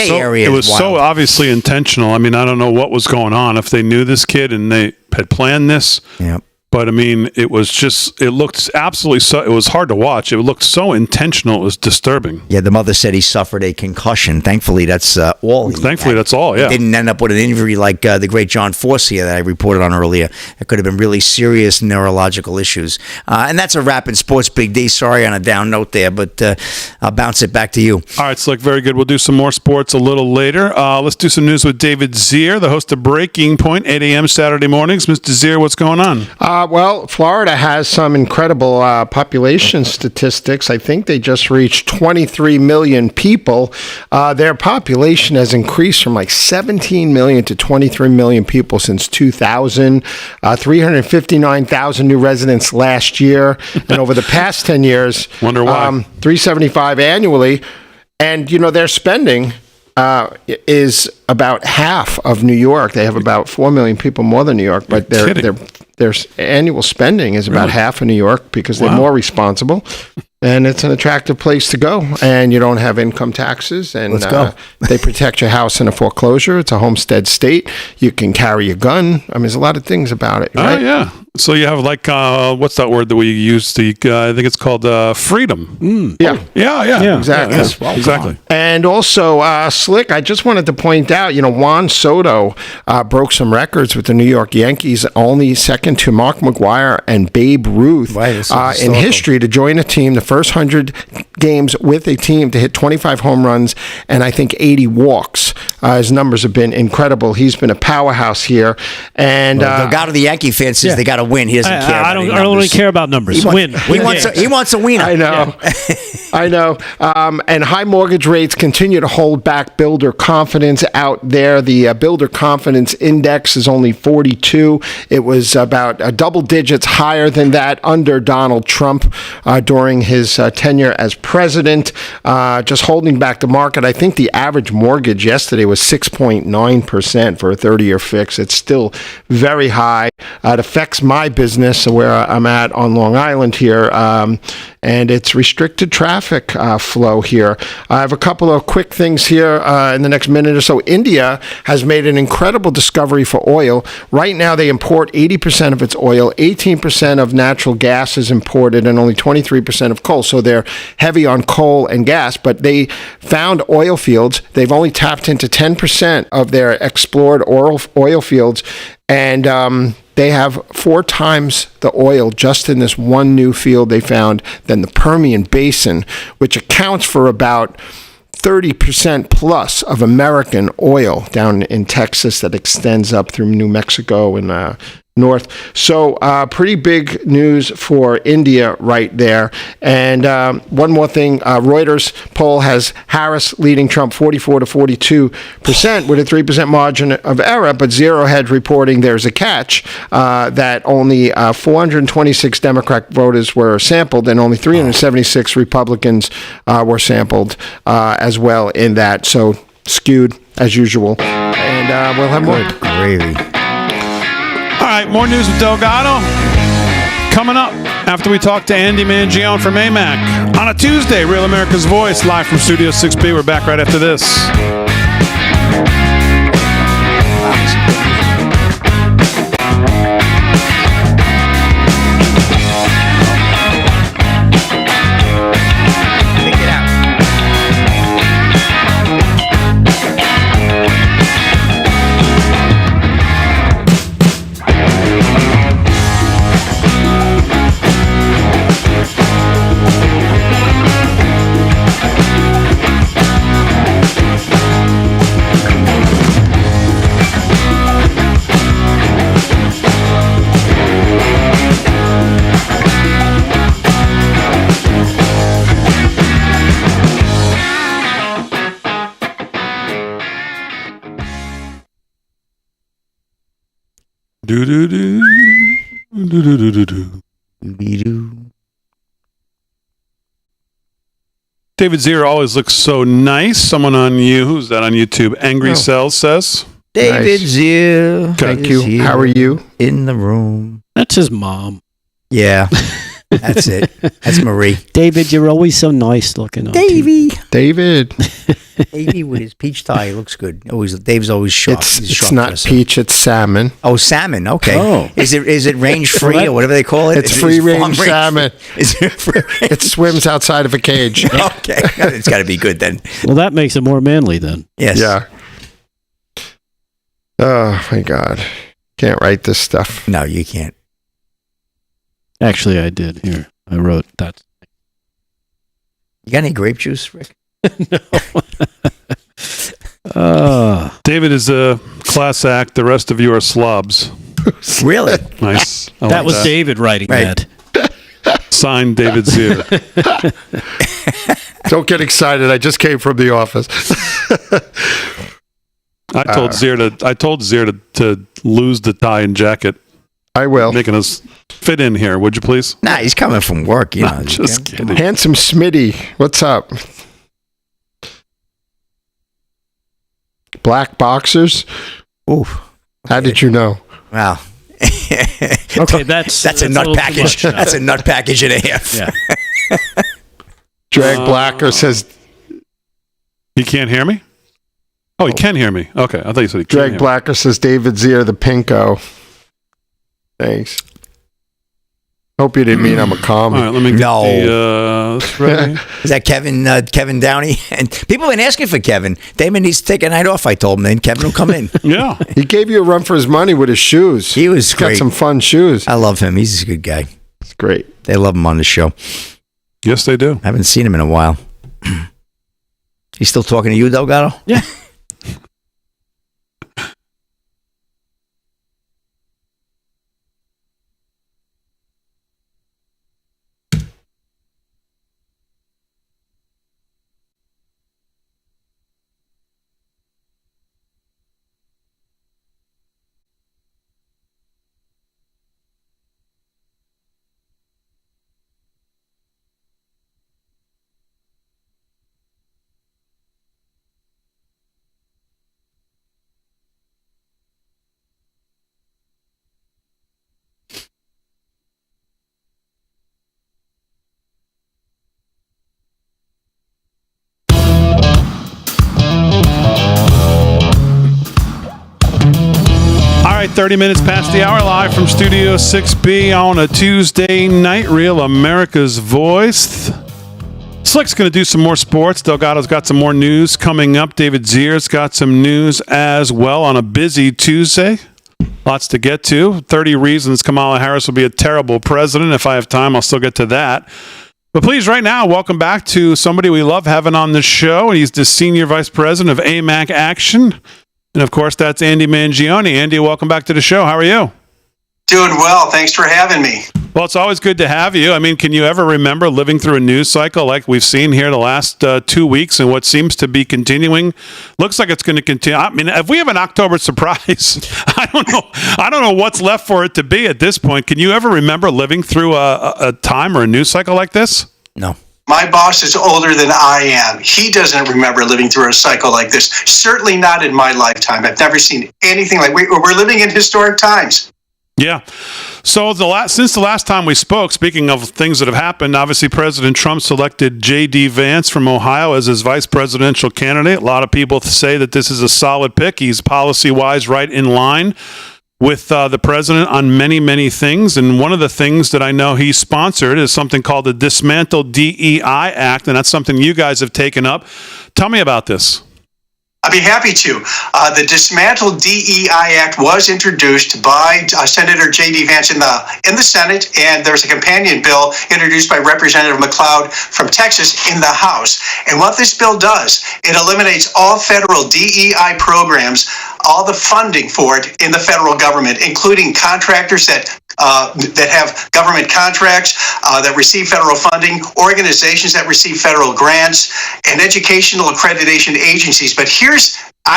so obviously intentional. I mean, I don't know what was going on, if they knew this kid and they had planned this. Yeah. But I mean, it looked absolutely so. It was hard to watch. It looked so intentional. It was disturbing. Yeah, the mother said he suffered a concussion. Thankfully, that's all. That's all. Yeah, he didn't end up with an injury like the great John Forcia that I reported on earlier. It could have been really serious neurological issues. And that's a wrap in sports, Big D. Sorry on a down note there, but I'll bounce it back to you. All right, Slick. Very good. We'll do some more sports a little later. Let's do some news with David Zier, the host of Breaking Point, 8 a.m. Saturday mornings. Mr. Zier, what's going on? Well, Florida has some incredible population statistics. I think they just reached 23 million people. Their population has increased from like 17 million to 23 million people since 2000. 359,000 new residents last year. And over the past 10 years, wonder why. 375 annually. And, their spending is about half of New York. They have about 4 million people more than New York, but their annual spending is about half of New York because they're more responsible. And it's an attractive place to go. And you don't have income taxes. And Let's go. They protect your house in a foreclosure. It's a homestead state. You can carry a gun. I mean, there's a lot of things about it. Right? Oh, yeah. So you have like what's that word that we use? I think it's called freedom. Yeah, exactly. Yes. Well, exactly. And also, Slick, I just wanted to point out, Juan Soto broke some records with the New York Yankees, only second to Mark McGwire and Babe Ruth in history to join a team, the first 100 games with a team to hit 25 home runs and I think 80 walks. His numbers have been incredible. He's been a powerhouse here. And Delgado, the Yankee fan, says they got to win. He doesn't care. I don't really care about numbers. Win. He wants a win. I know. I know. And high mortgage rates continue to hold back builder confidence out there. The Builder Confidence Index is only 42. It was about double digits higher than that under Donald Trump during his tenure as president, just holding back the market. I think the average mortgage yesterday was 6.9% for a 30-year fix. It's still very high. It affects my business where I'm at on Long Island here, and it's restricted traffic flow here. I have a couple of quick things here in the next minute or so. India has made an incredible discovery for oil. Right now, they import 80% of its oil, 18% of natural gas is imported, and only 23% of coal. So they're heavy on coal and gas, but they found oil fields. They've only tapped into 10% of their explored oil fields, and they have 4 times the oil just in this one new field they found than the Permian Basin, which accounts for about 30% plus of American oil down in Texas that extends up through New Mexico and north. So pretty big news for India right there. And one more thing, Reuters poll has Harris leading Trump 44 to 42% with a 3% margin of error, but Zero Hedge reporting there's a catch, that only 426 Democrat voters were sampled and only 376 Republicans were sampled as well in that. So skewed as usual. And we'll have more. Gravy. All right, more news with Delgado coming up after we talk to Andy Mangione from AMAC on a Tuesday. Real America's Voice, live from Studio 6B. We're back right after this. David Zier always looks so nice. Someone on who's that on YouTube? Angry Cells says. David Zier. Thank you. How are you? In the room. That's his mom. Yeah. That's it. That's Marie. David, you're always so nice looking. Davey. David. Davey with his peach tie. He looks good. Dave's always sharp. It's not peach, it's salmon. Oh, salmon. Okay. Oh. Is it range free or whatever they call it? It's free range salmon. It swims outside of a cage. Okay. It's got to be good then. Well, that makes it more manly then. Yes. Yeah. Oh, my God. Can't write this stuff. No, you can't. Actually, I did. Here, I wrote that. You got any grape juice, Rick? No. David is a class act. The rest of you are slobs. Really? Nice. That was David writing that. Signed, David Zier. Don't get excited. I just came from the office. I told Zier to lose the tie and jacket. I will. Making us fit in here, would you please? Nah, he's coming from work. You know, just kidding. Handsome Smitty, what's up? Black boxers? Oof. How did you know? Wow. Okay, that's a nut package. That's a nut package and a half. Yeah. Drag Blacker says he can't hear me. Oh, he can hear me. Okay, I thought you said he can't. Drag Blacker says David Zier the Pinko. Thanks. Hope you didn't mean I'm a commie. All right, let me get ready. Is that Kevin Downey? And people have been asking for Kevin. Damon needs to take a night off, I told him, and Kevin will come in. Yeah. He gave you a run for his money with his shoes. He was He's great. got some fun shoes. I love him. He's a good guy. It's great. They love him on the show. Yes, they do. I haven't seen him in a while. He's still talking to you, Delgado? Yeah. All right, 30 minutes past the hour, live from Studio 6B on a Tuesday night. Real America's Voice. Slick's going to do some more sports. Delgado's got some more news coming up. David Zier's got some news as well on a busy Tuesday. Lots to get to. 30 reasons Kamala Harris will be a terrible president. If I have time, I'll still get to that. But please, right now, welcome back to somebody we love having on the show. He's the Senior Vice President of AMAC Action. And, of course, that's Andy Mangione. Andy, welcome back to the show. How are you? Doing well. Thanks for having me. Well, it's always good to have you. I mean, can you ever remember living through a news cycle like we've seen here the last 2 weeks and what seems to be continuing? Looks like it's going to continue. I mean, if we have an October surprise, I don't know what's left for it to be at this point. Can you ever remember living through a time or a news cycle like this? No. My boss is older than I am. He doesn't remember living through a cycle like this. Certainly not in my lifetime. I've never seen anything like we're living in historic times. Yeah. So since the last time we spoke, speaking of things that have happened, obviously President Trump selected J.D. Vance from Ohio as his vice presidential candidate. A lot of people say that this is a solid pick. He's policy-wise right in line with the president on many, many things. And one of the things that I know he sponsored is something called the Dismantle DEI Act, and that's something you guys have taken up. Tell me about this. I'd be happy to. The Dismantle DEI Act was introduced by Senator J.D. Vance in the Senate, and there's a companion bill introduced by Representative McLeod from Texas in the House. And what this bill does, it eliminates all federal DEI programs, all the funding for it in the federal government, including contractors that have government contracts, that receive federal funding, organizations that receive federal grants, and educational accreditation agencies. But here's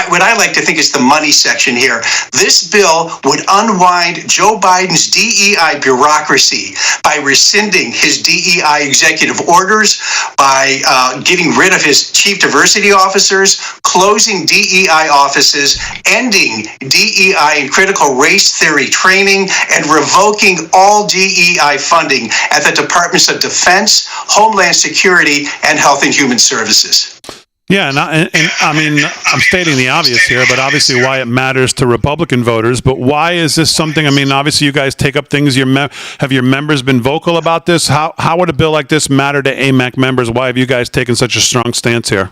what I like to think is the money section here. This bill would unwind Joe Biden's DEI bureaucracy by rescinding his DEI executive orders, by getting rid of his chief diversity officers, closing DEI offices, ending DEI and critical race theory training, and revoking all DEI funding at the Departments of Defense, Homeland Security, and Health and Human Services. Yeah, and I mean, I'm stating the obvious here, but obviously why it matters to Republican voters. But why is this something? I mean, obviously you guys take up things. Have your members been vocal about this? How would a bill like this matter to AMAC members? Why have you guys taken such a strong stance here?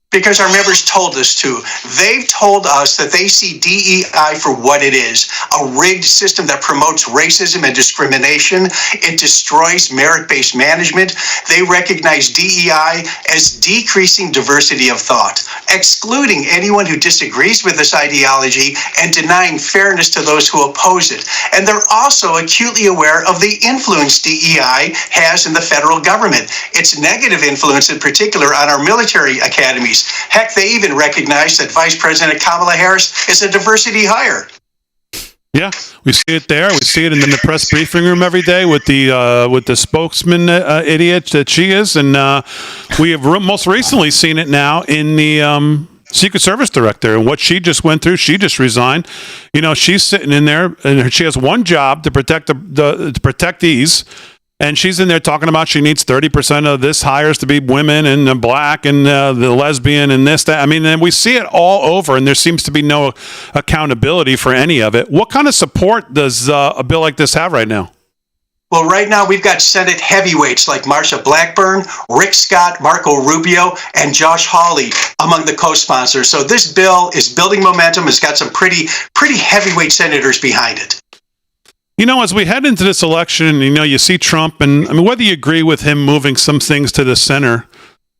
Because our members told us to. They've told us that they see DEI for what it is, a rigged system that promotes racism and discrimination. It destroys merit-based management. They recognize DEI as decreasing diversity of thought, excluding anyone who disagrees with this ideology and denying fairness to those who oppose it. And they're also acutely aware of the influence DEI has in the federal government, its negative influence in particular on our military academies. Heck, they even recognize that Vice President Kamala Harris is a diversity hire. Yeah, we see it there. We see it in the press briefing room every day with the spokesman idiot that she is, and we have most recently seen it now in the Secret Service director and what she just went through. She just resigned. You know, she's sitting in there, and she has one job to protect to protect these. And she's in there talking about she needs 30% of this hires to be women and the black and the lesbian and this, that. I mean, and we see it all over, and there seems to be no accountability for any of it. What kind of support does a bill like this have right now? Well, right now we've got Senate heavyweights like Marsha Blackburn, Rick Scott, Marco Rubio, and Josh Hawley among the co-sponsors. So this bill is building momentum. It's got some pretty heavyweight senators behind it. You know, as we head into this election, you see Trump, and I mean, whether you agree with him moving some things to the center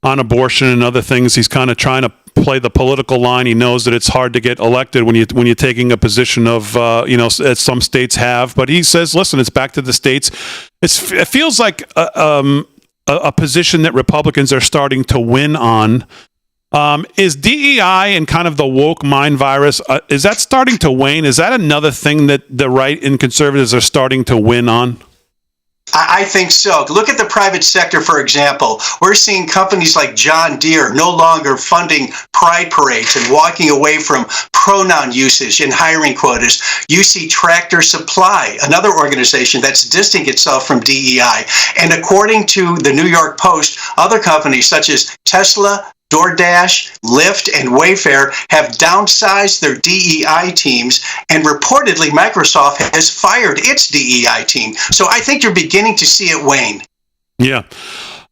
on abortion and other things, he's kind of trying to play the political line. He knows that it's hard to get elected when you're taking a position of as some states have. But he says, listen, it's back to the states. It feels like a position that Republicans are starting to win on. Is DEI and kind of the woke mind virus, is that starting to wane? Is that another thing that the right and conservatives are starting to win on? I think so. Look at the private sector, for example. We're seeing companies like John Deere no longer funding pride parades and walking away from pronoun usage and hiring quotas. You see Tractor Supply, another organization that's distancing itself from DEI. And according to the New York Post, other companies such as Tesla, DoorDash, Lyft, and Wayfair have downsized their DEI teams, and reportedly Microsoft has fired its DEI team. So I think you're beginning to see it wane. Yeah.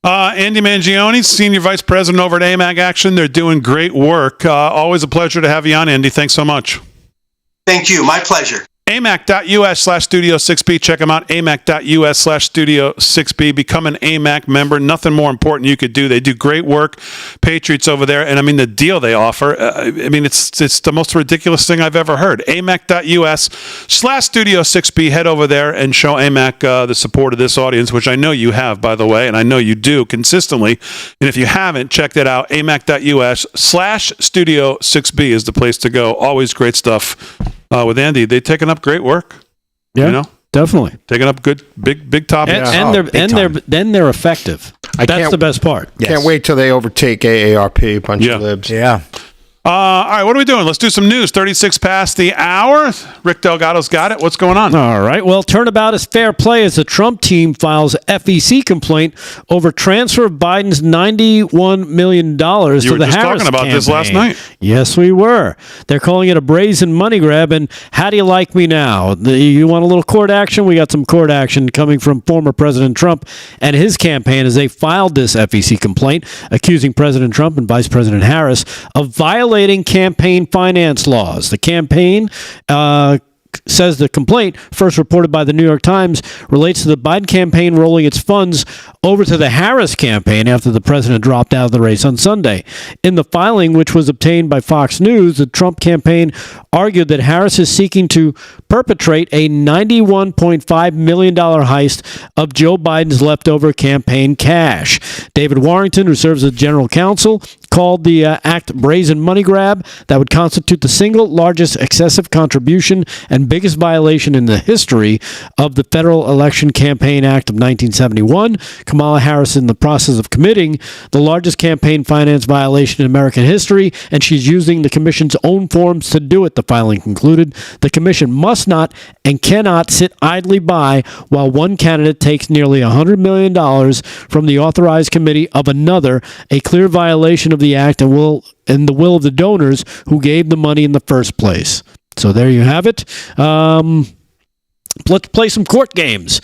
Andy Mangione, Senior Vice President over at AMAG Action. They're doing great work. Always a pleasure to have you on, Andy. Thanks so much. Thank you. My pleasure. AMAC.us/Studio6B. Check them out. AMAC.us/Studio6B. Become an AMAC member. Nothing more important you could do. They do great work. Patriots over there. And I mean, the deal they offer, it's the most ridiculous thing I've ever heard. AMAC.us/Studio6B. Head over there and show AMAC the support of this audience, which I know you have, by the way, and I know you do consistently. And if you haven't, check that out. AMAC.us/Studio6B is the place to go. Always great stuff. With Andy, they've taken up great work. Yeah, definitely taking up good, big topics, and they're effective. That's the best part. Can't wait till they overtake AARP. Bunch of libs. Yeah. All right, what are we doing? Let's do some news. 36 past the hour. Rick Delgado's got it. What's going on? All right. Well, turnabout is fair play as the Trump team files FEC complaint over transfer of Biden's $91 million to the Harris campaign. You were just talking about this last night. Yes, we were. They're calling it a brazen money grab, and how do you like me now? You want a little court action? We got some court action coming from former President Trump and his campaign as they filed this FEC complaint accusing President Trump and Vice President Harris of violating campaign finance laws. The campaign says the complaint, first reported by the New York Times, relates to the Biden campaign rolling its funds over to the Harris campaign after the president dropped out of the race on Sunday. In the filing, which was obtained by Fox News, the Trump campaign argued that Harris is seeking to perpetrate a $91.5 million heist of Joe Biden's leftover campaign cash. David Warrington, who serves as general counsel, called the act brazen money grab that would constitute the single largest excessive contribution and biggest violation in the history of the Federal Election Campaign Act of 1971. Kamala Harris is in the process of committing the largest campaign finance violation in American history, and she's using the commission's own forms to do it, the filing concluded. The commission must not and cannot sit idly by while one candidate takes nearly $100 million from the authorized committee of another, a clear violation of the act and the will of the donors who gave the money in the first place. So there you have it. Let's play some court games.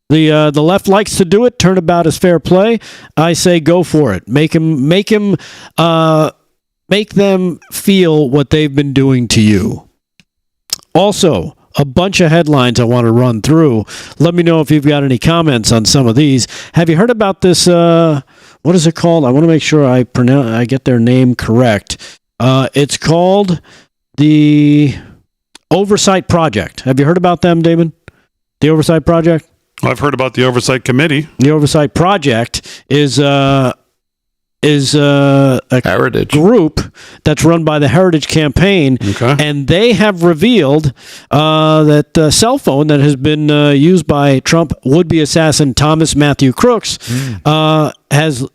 The left likes to do it. Turnabout is fair play. I say go for it. Make them feel what they've been doing to you. Also, a bunch of headlines I want to run through. Let me know if you've got any comments on some of these. Have you heard about this? What is it called? I want to make sure I get their name correct. It's called the Oversight Project. Have you heard about them, Damon? The Oversight Project? I've heard about the Oversight Committee. The Oversight Project is a Heritage group that's run by the Heritage Campaign, and they have revealed that the cell phone that has been used by Trump would-be assassin Thomas Matthew Crooks has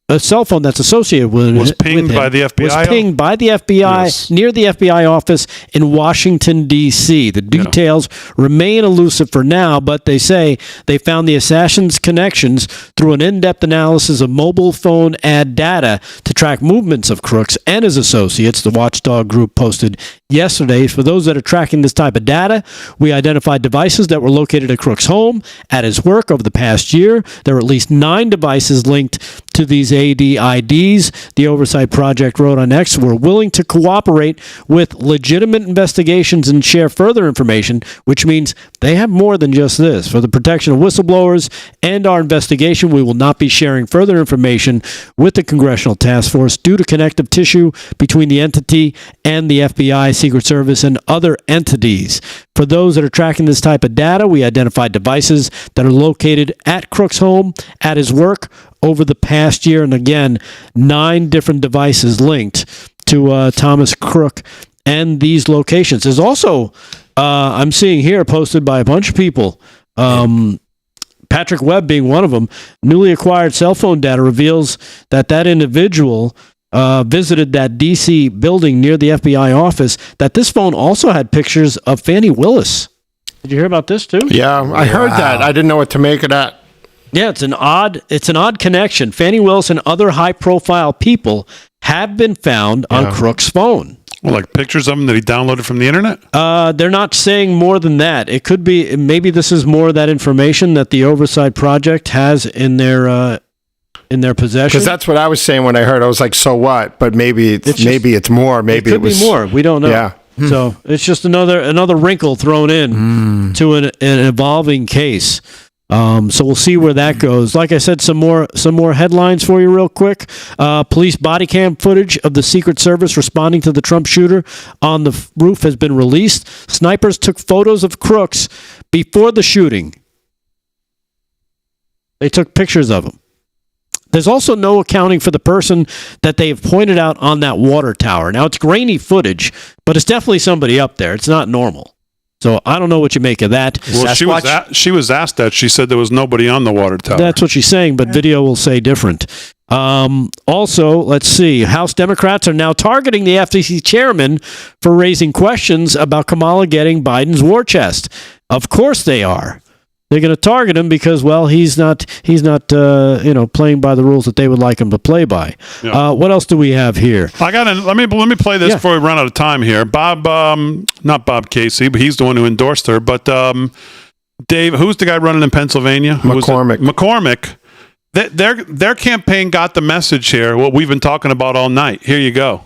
a cell phone that's associated with was pinged by the FBI. Was pinged by the FBI near the FBI office in Washington, D.C. The details remain elusive for now, but they say they found the assassin's connections through an in-depth analysis of mobile phone ad data to track movements of Crooks and his associates, the watchdog group posted yesterday. For those that are tracking this type of data, we identified devices that were located at Crook's home, at his work over the past year. There were at least 9 devices linked to these ADIDs. The Oversight Project wrote on X, we're willing to cooperate with legitimate investigations and share further information, which means they have more than just this. For the protection of whistleblowers and our investigation, we will not be sharing further information with the Congressional Task Force due to connective tissue between the entity and the FBI, Secret Service, and other entities. For those that are tracking this type of data, we identified devices that are located at Crook's home, at his work, over the past year, and again, 9 different devices linked to Thomas Crook and these locations. There's also, I'm seeing here, posted by a bunch of people, Patrick Webb being one of them, newly acquired cell phone data reveals that individual visited that D.C. building near the FBI office, that this phone also had pictures of Fannie Willis. Did you hear about this too? Yeah, I heard that. I didn't know what to make of that. Yeah, it's an odd connection. Fannie Willis and other high-profile people have been found on Crook's phone. Well, like pictures of them that he downloaded from the internet? They're not saying more than that. It could be, maybe this is more of that information that the Oversight Project has in their possession. Because that's what I was saying when I heard. I was like, so what? But maybe it's more. Maybe it was more. We don't know. Yeah. So it's just another wrinkle thrown in to an evolving case. So we'll see where that goes. Like I said, some more headlines for you real quick. Police body cam footage of the Secret Service responding to the Trump shooter on the roof has been released. Snipers took photos of Crooks before the shooting. They took pictures of him. There's also no accounting for the person that they've pointed out on that water tower. Now, it's grainy footage, but it's definitely somebody up there. It's not normal. So I don't know what you make of that. Well, she was asked that. She said there was nobody on the water tower. That's what she's saying, but video will say different. Also, let's see. House Democrats are now targeting the FTC chairman for raising questions about Kamala getting Biden's war chest. Of course they are. They're going to target him because, well, he's not playing by the rules that they would like him to play by. Yeah. What else do we have here? Let me play this before we run out of time here. Not Bob Casey, but he's the one who endorsed her. But Dave, who's the guy running in Pennsylvania? McCormick. Their campaign got the message here. What we've been talking about all night. Here you go.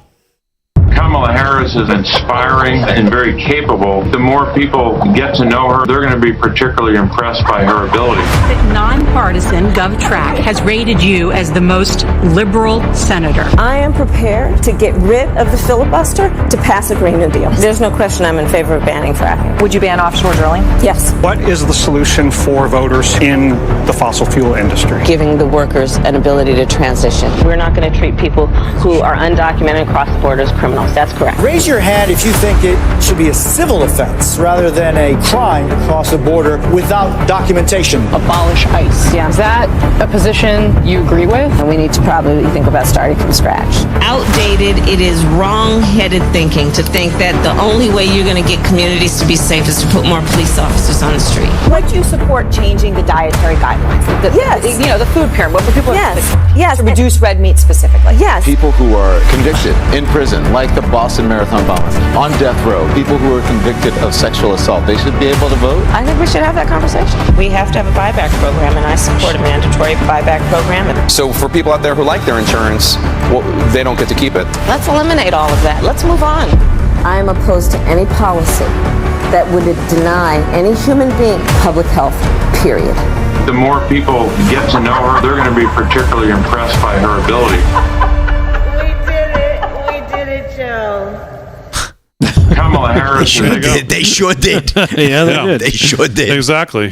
Kamala Harris is inspiring and very capable. The more people get to know her, they're going to be particularly impressed by her ability. The nonpartisan GovTrack has rated you as the most liberal senator. I am prepared to get rid of the filibuster to pass a Green New Deal. There's no question I'm in favor of banning fracking. Would you ban offshore drilling? Yes. What is the solution for voters in the fossil fuel industry? Giving the workers an ability to transition. We're not going to treat people who are undocumented across the border as criminals. That's correct. Raise your hand if you think it should be a civil offense rather than a crime to cross the border without documentation. Abolish ICE. Yeah. Is that a position you agree with? And we need to probably think about starting from scratch. Outdated, it is wrong-headed thinking to think that the only way you're going to get communities to be safe is to put more police officers on the street. Would you support changing the dietary guidelines? Yes. The food pyramid. What people yes. To reduce red meat specifically. Yes. People who are convicted in prison, like the Boston Marathon bomber, on death row, people who are convicted of sexual assault, they should be able to vote? I think we should have that conversation. We have to have a buyback program, and I support a mandatory buyback program. So for people out there who like their insurance, they don't get to keep it. Let's eliminate all of that. Let's move on. I am opposed to any policy that would deny any human being public health, period. The more people get to know her, they're going to be particularly impressed by her ability. Kamala Harris. They sure did. They sure did. Exactly.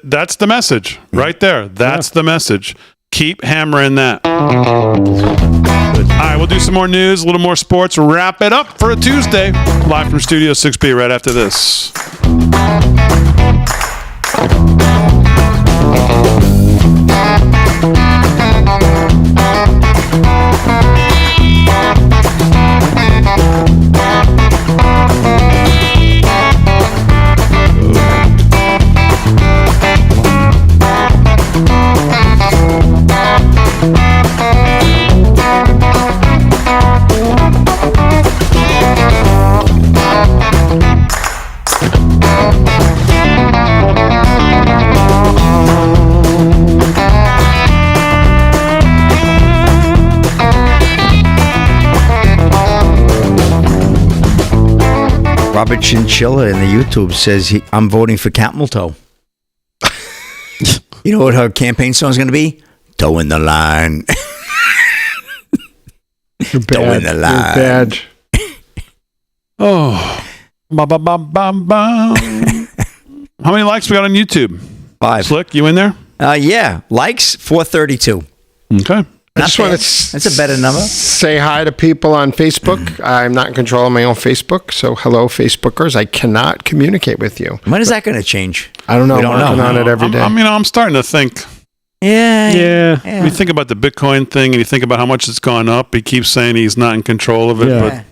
That's the message right there. That's the message. Keep hammering that. All right, we'll do some more news, a little more sports, wrap it up for a Tuesday. Live from Studio 6B right after this. Robert Chinchilla in the YouTube says, I'm voting for Camel Toe. You know what her campaign song is going to be? Toe in the line. Toe in the line. Bad. Oh. How many likes we got on YouTube? 5. Slick, you in there? Yeah. Likes, 432. Okay. I just want to That's a better number. Say hi to people on Facebook. I'm not in control of my own Facebook, so hello, Facebookers. I cannot communicate with you. When is that going to change? I don't know. We don't I'm working on it every day. I'm starting to think. Yeah. When you think about the Bitcoin thing and you think about how much it's gone up, he keeps saying he's not in control of it, but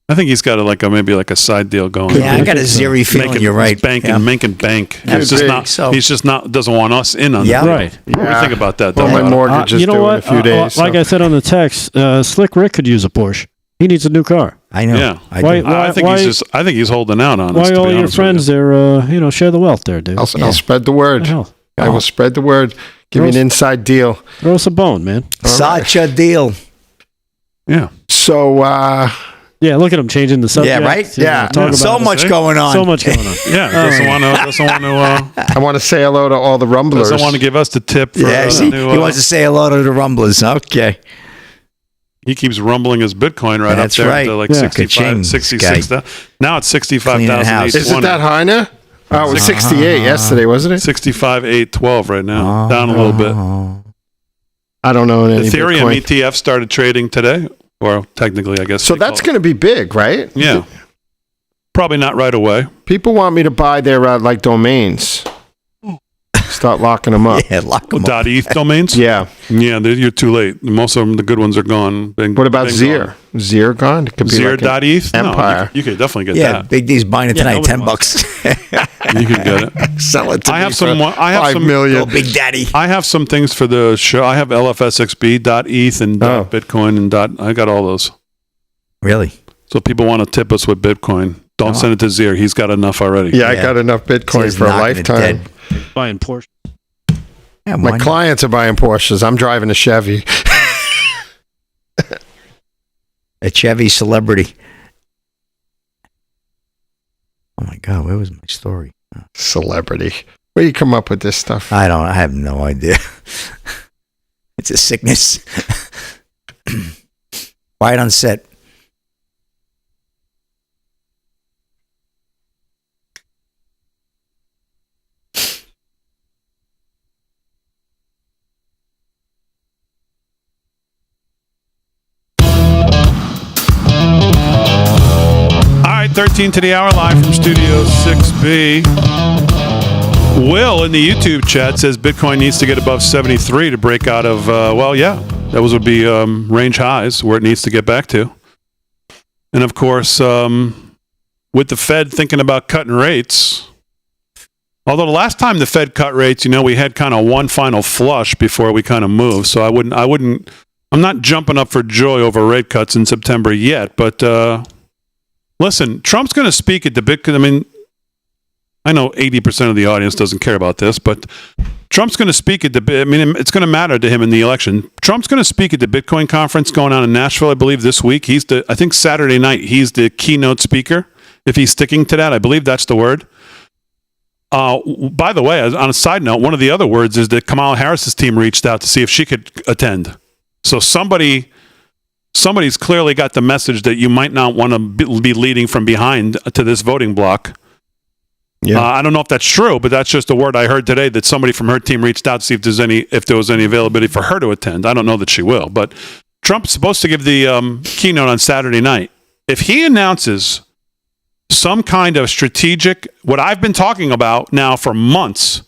I think he's got maybe a side deal going. Yeah, I got a zero feeling. You're right. Making bank. He's just not doesn't want us in on Yeah. that. Right. What do you think about that? Well, though? my mortgage is you know due what? in a few days. Like I said on the text, Slick Rick could use a Porsche. He needs a new car. I know. Yeah. Why- I think he's holding out on us. Why to be all your honest with friends there, share the wealth there, dude? I'll spread the word. Hell. I will spread the word. Give you an inside deal. Throw us a bone, man. Such a deal. Yeah. So, yeah, look at him changing the subject. Yeah, right? Yeah. Talk about So it. much going on. So much going on. Yeah. Doesn't want to. I want to say hello to all the rumblers. Doesn't want to give us the tip. For, Yeah, see, he wants to say hello to the Rumblers. Okay. He keeps rumbling his Bitcoin right That's up there right. to like Yeah. 65, Ka-ching, 66. Now it's 65,820. Is it that high now? Oh, it was 68 yesterday, wasn't it? 65,812 right now. Down a little bit. I don't know any Ethereum Bitcoin. ETF started trading today, or technically, I guess. So that's going to be big, right? Yeah. Probably not right away. People want me to buy their domains. Start locking them up. Yeah, lock them up. .eth domains? Yeah. Yeah, you're too late. Most of them, the good ones are gone. What about Zier? Zier gone? It could be like an Zier.eth? empire. No, you could definitely get Yeah, that. Big D's buying it tonight, nobody $10. You can get it. Sell it to I me have for some. I have 5 some. million. Oh, Big Daddy. I have some things for the show. I have LFSXB.eth and Bitcoin and I got all those. Really? So if people want to tip us with Bitcoin, don't send it to Zier. He's got enough already. Yeah, I got enough Bitcoin He's for a knocking it lifetime. dead. Buying Porsche. Yeah, My why not? clients are buying Porsches. I'm driving a Chevy. A Chevy celebrity. Oh my God, where was my story? Celebrity. Where do you come up with this stuff? I have no idea. It's a sickness. Right on set. All right, 13 to the hour, live from Studio 6B. Will in the YouTube chat says Bitcoin needs to get above 73 to break out of, those would be range highs where it needs to get back to. And of course, with the Fed thinking about cutting rates, although the last time the Fed cut rates, we had kind of one final flush before we kind of moved. So I'm not jumping up for joy over rate cuts in September yet, but listen, Trump's going to speak at the Bitcoin. I know 80% of the audience doesn't care about this, but Trump's going to speak at it's going to matter to him in the election. Trump's going to speak at the Bitcoin conference going on in Nashville, I believe, this week. I think Saturday night, he's the keynote speaker. If he's sticking to that, I believe that's the word. By the way, on a side note, one of the other words is that Kamala Harris's team reached out to see if she could attend. So somebody's clearly got the message that you might not want to be leading from behind to this voting block. Yeah. I don't know if that's true, but that's just a word I heard today that somebody from her team reached out to see if there was any availability for her to attend. I don't know that she will, but Trump's supposed to give the keynote on Saturday night. If he announces some kind of strategic, what I've been talking about now for months,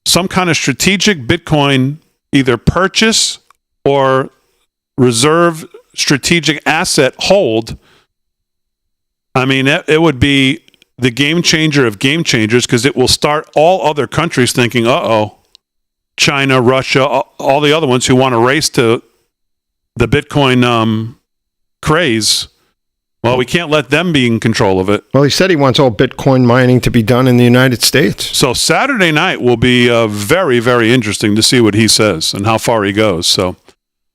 some kind of strategic Bitcoin either purchase or reserve strategic asset hold, it would be the game changer of game changers, because it will start all other countries thinking, China, Russia, all the other ones who want to race to the Bitcoin craze. Well, we can't let them be in control of it. Well, he said he wants all Bitcoin mining to be done in the United States. So Saturday night will be very, very interesting to see what he says and how far he goes. So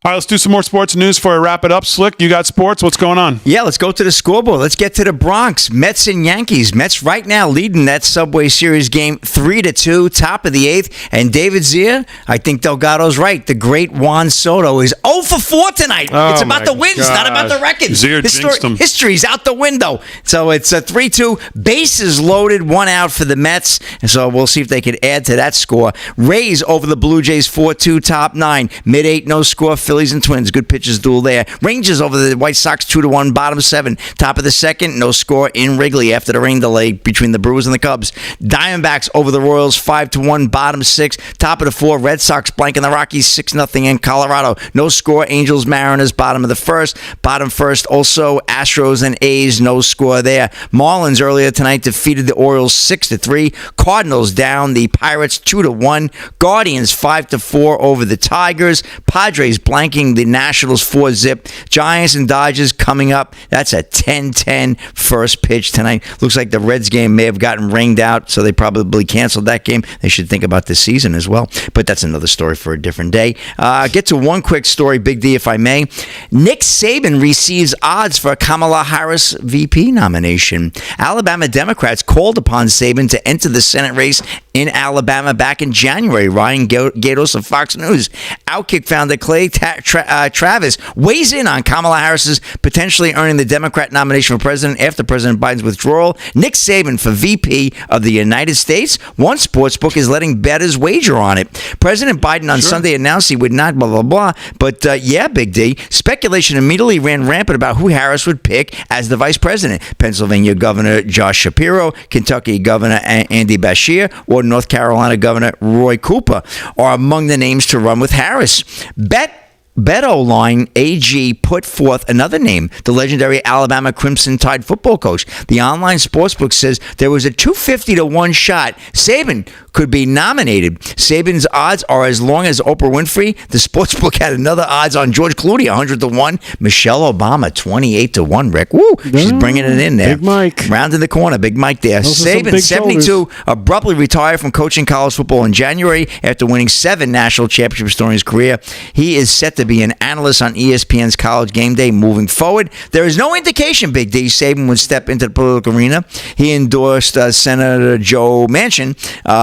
All right, let's do some more sports news before I wrap it up. Slick, you got sports? What's going on? Yeah, let's go to the scoreboard. Let's get to the Bronx. Mets and Yankees. Mets right now leading that Subway Series game 3-2, top of the 8th. And David Zia, I think Delgado's right. The great Juan Soto is 0 for 4 tonight. It's about the wins, not about the records. Zia jinxed him. History's out the window. So it's a 3-2. Bases loaded, 1 out for the Mets. And so we'll see if they can add to that score. Rays over the Blue Jays 4-2, top 9. Mid-8, no score. Phillies and Twins, good pitches duel there. Rangers over the White Sox 2-1, bottom 7. Top of the 2nd, no score in Wrigley after the rain delay between the Brewers and the Cubs. Diamondbacks over the Royals 5-1, bottom 6. Top of the 4, Red Sox blanking the Rockies 6-0 in Colorado. No score, Angels, Mariners, bottom of the 1st. Bottom 1st, also Astros and A's, no score there. Marlins earlier tonight defeated the Orioles 6-3. Cardinals down the Pirates 2-1. Guardians 5-4 over the Tigers. Padres blanking the Nationals 4-zip. Giants and Dodgers coming up. That's a 10-10 first pitch tonight. Looks like the Reds game may have gotten rained out, so they probably canceled that game. They should think about this season as well. But that's another story for a different day. Get to one quick story, Big D, if I may. Nick Saban receives odds for a Kamala Harris VP nomination. Alabama Democrats called upon Saban to enter the Senate race in Alabama back in January. Ryan Gatos of Fox News. Outkick founder Clay Travis weighs in on Kamala Harris's potentially earning the Democrat nomination for president after President Biden's withdrawal. Nick Saban for VP of the United States. One sportsbook is letting bettors wager on it. President Biden on Sunday announced he would not blah, blah, blah. But yeah, Big D, speculation immediately ran rampant about who Harris would pick as the vice president. Pennsylvania Governor Josh Shapiro, Kentucky Governor Andy Beshear, or North Carolina Governor Roy Cooper are among the names to run with Harris. BetOnline AG put forth another name, the legendary Alabama Crimson Tide football coach. The online sportsbook says there was a 250-1 shot Saban could be nominated. Saban's odds are as long as Oprah Winfrey. The sportsbook had another odds on George Clooney, 100-1. Michelle Obama, 28-1. Rick, woo, she's bringing it in there. Big Mike. Rounding the corner, Big Mike there. Saban, 72, abruptly retired from coaching college football in January after winning 7 national championships during his career. He is set to be an analyst on ESPN's College Game Day moving forward. There is no indication Big D Saban would step into the political arena. He endorsed Senator Joe Manchin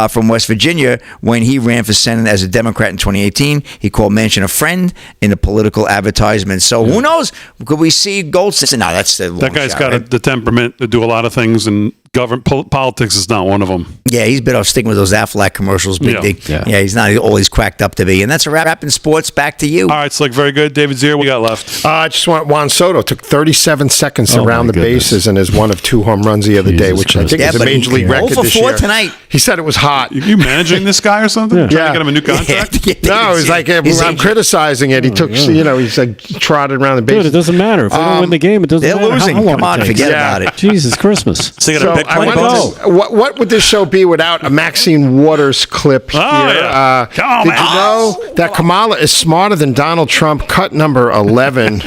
from West Virginia when he ran for Senate as a Democrat in 2018. He called Manchin a friend in a political advertisement. So who knows? Could we see Goldstein? No, that's the that guy's got the temperament to do a lot of things, and politics is not one of them. Yeah, he's been off sticking with those Aflac commercials, Big D. Yeah, he's not always cracked up to be. And that's a wrap in sports. Back to you. All right, Slick, very good. David Zier, what you got left? I just want Juan Soto took 37 seconds around the bases and is one of 2 home runs the other day, which I think is a major league record this year. Tonight. He said it was hot. Are you managing this guy or something? Trying to get him a new contract? No, he's like, I'm criticizing it. He took, he's like trotted around the bases. Dude, it doesn't matter. If they don't win the game, it doesn't matter. They're losing. How long Come on, forget about it. Jesus Christmas. So what would this show be without a Maxine Waters clip here? Yeah. Did you know that Kamala is smarter than Donald Trump? Cut number 11.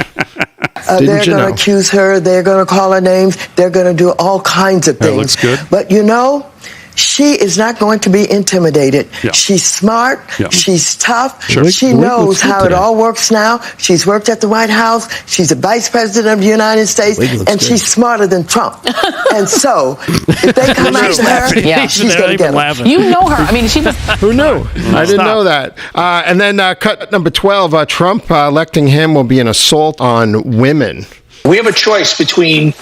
They're going to accuse her. They're going to call her names. They're going to do all kinds of things. That looks good. But she is not going to be intimidated. Yeah. She's smart. Yeah. She's tough. Sure. She knows how it all works now. She's worked at the White House. She's the vice president of the United States. And she's smarter than Trump. And so, if they come after her, she's going to get them. You know her. I mean, she was... Who knew? I didn't know that. And then cut number 12, Trump electing him will be an assault on women. We have a choice between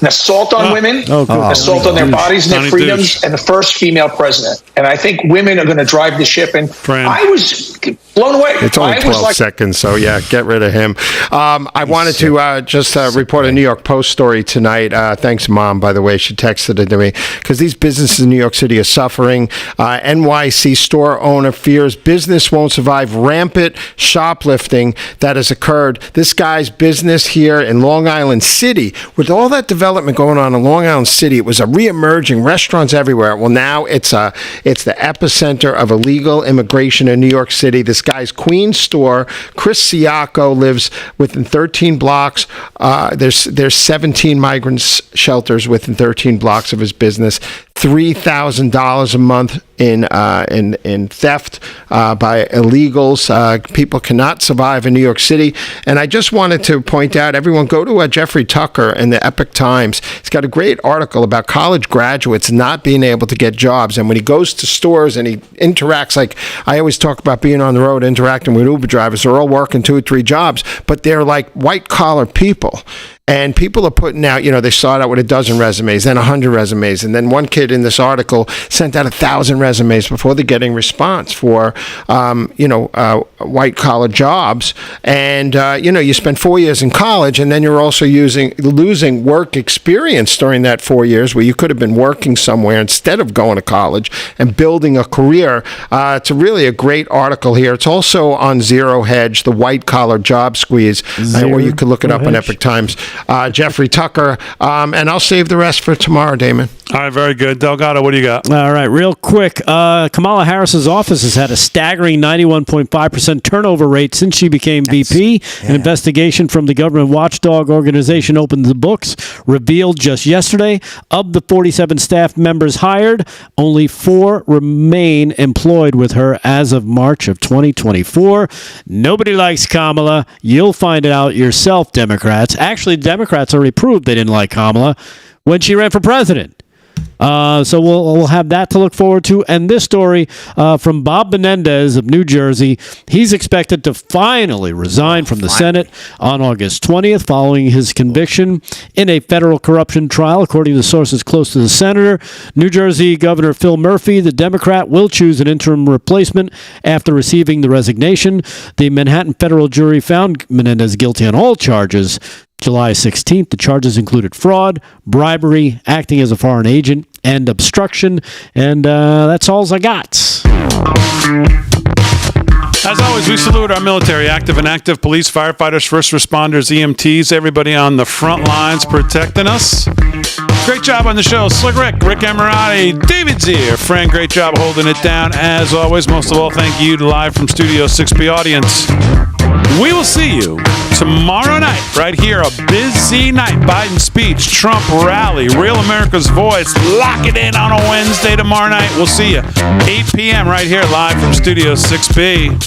an assault on women, an assault on their bodies and their freedoms, and the first female president. And I think women are going to drive the ship. And I was blown away. It's only 12 seconds, so yeah, get rid of him. I wanted to just report a New York Post story tonight. Thanks, Mom, by the way. She texted it to me. Because these businesses in New York City are suffering. NYC store owner fears business won't survive rampant shoplifting that has occurred. This guy's business here in Long Island City, with all that development going on in Long Island City, it was a re-emerging restaurants everywhere. Well, now it's the epicenter of illegal immigration in New York City. This guy's Queens store, Chris Siaco, lives within 13 blocks. There's 17 migrant shelters within 13 blocks of his business. $3,000 a month in theft by illegals. People cannot survive in New York City. And I just wanted to point out, everyone go to Jeffrey Tucker in the Epoch Times. He's got a great article about college graduates not being able to get jobs. And when he goes to stores and he interacts, like I always talk about being on the road, interacting with Uber drivers, they're all working 2 or 3 jobs, but they're like white collar people. And people are putting out, they start out with a dozen resumes, then 100 resumes. And then one kid in this article sent out 1,000 resumes before they're getting response for, white collar jobs. And, you spend 4 years in college, and then you're also losing work experience during that 4 years where you could have been working somewhere instead of going to college and building a career. It's really a great article here. It's also on Zero Hedge, the white collar job squeeze, or you could look it up on Epoch Times. Jeffrey Tucker, and I'll save the rest for tomorrow, Damon. All right, very good. Delgado, what do you got? All right, real quick. Kamala Harris's office has had a staggering 91.5% turnover rate since she became VP. An investigation from the government watchdog organization Open the Books revealed just yesterday, of the 47 staff members hired, only 4 remain employed with her as of March of 2024. Nobody likes Kamala. You'll find it out yourself, Democrats. Actually, Democrats already proved they didn't like Kamala when she ran for president. So we'll have that to look forward to. And this story from Bob Menendez of New Jersey. He's expected to finally resign from the Senate on August 20th following his conviction in a federal corruption trial, according to sources close to the senator. New Jersey Governor Phil Murphy, the Democrat, will choose an interim replacement after receiving the resignation. The Manhattan federal jury found Menendez guilty on all charges July 16th. The charges included fraud, bribery, acting as a foreign agent, and obstruction. And that's all I got. As always, we salute our military, active and inactive, police, firefighters, first responders, EMTs, everybody on the front lines protecting us. Great job on the show. Slick Rick Ammirati, David Zier, Fran, great job holding it down. As always, most of all, thank you to live from Studio 6B audience. We will see you tomorrow night, right here. A busy night. Biden speech, Trump rally, Real America's Voice. Lock it in on a Wednesday tomorrow night. We'll see you 8 p.m. right here live from Studio 6B.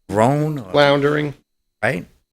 Grown, floundering, right?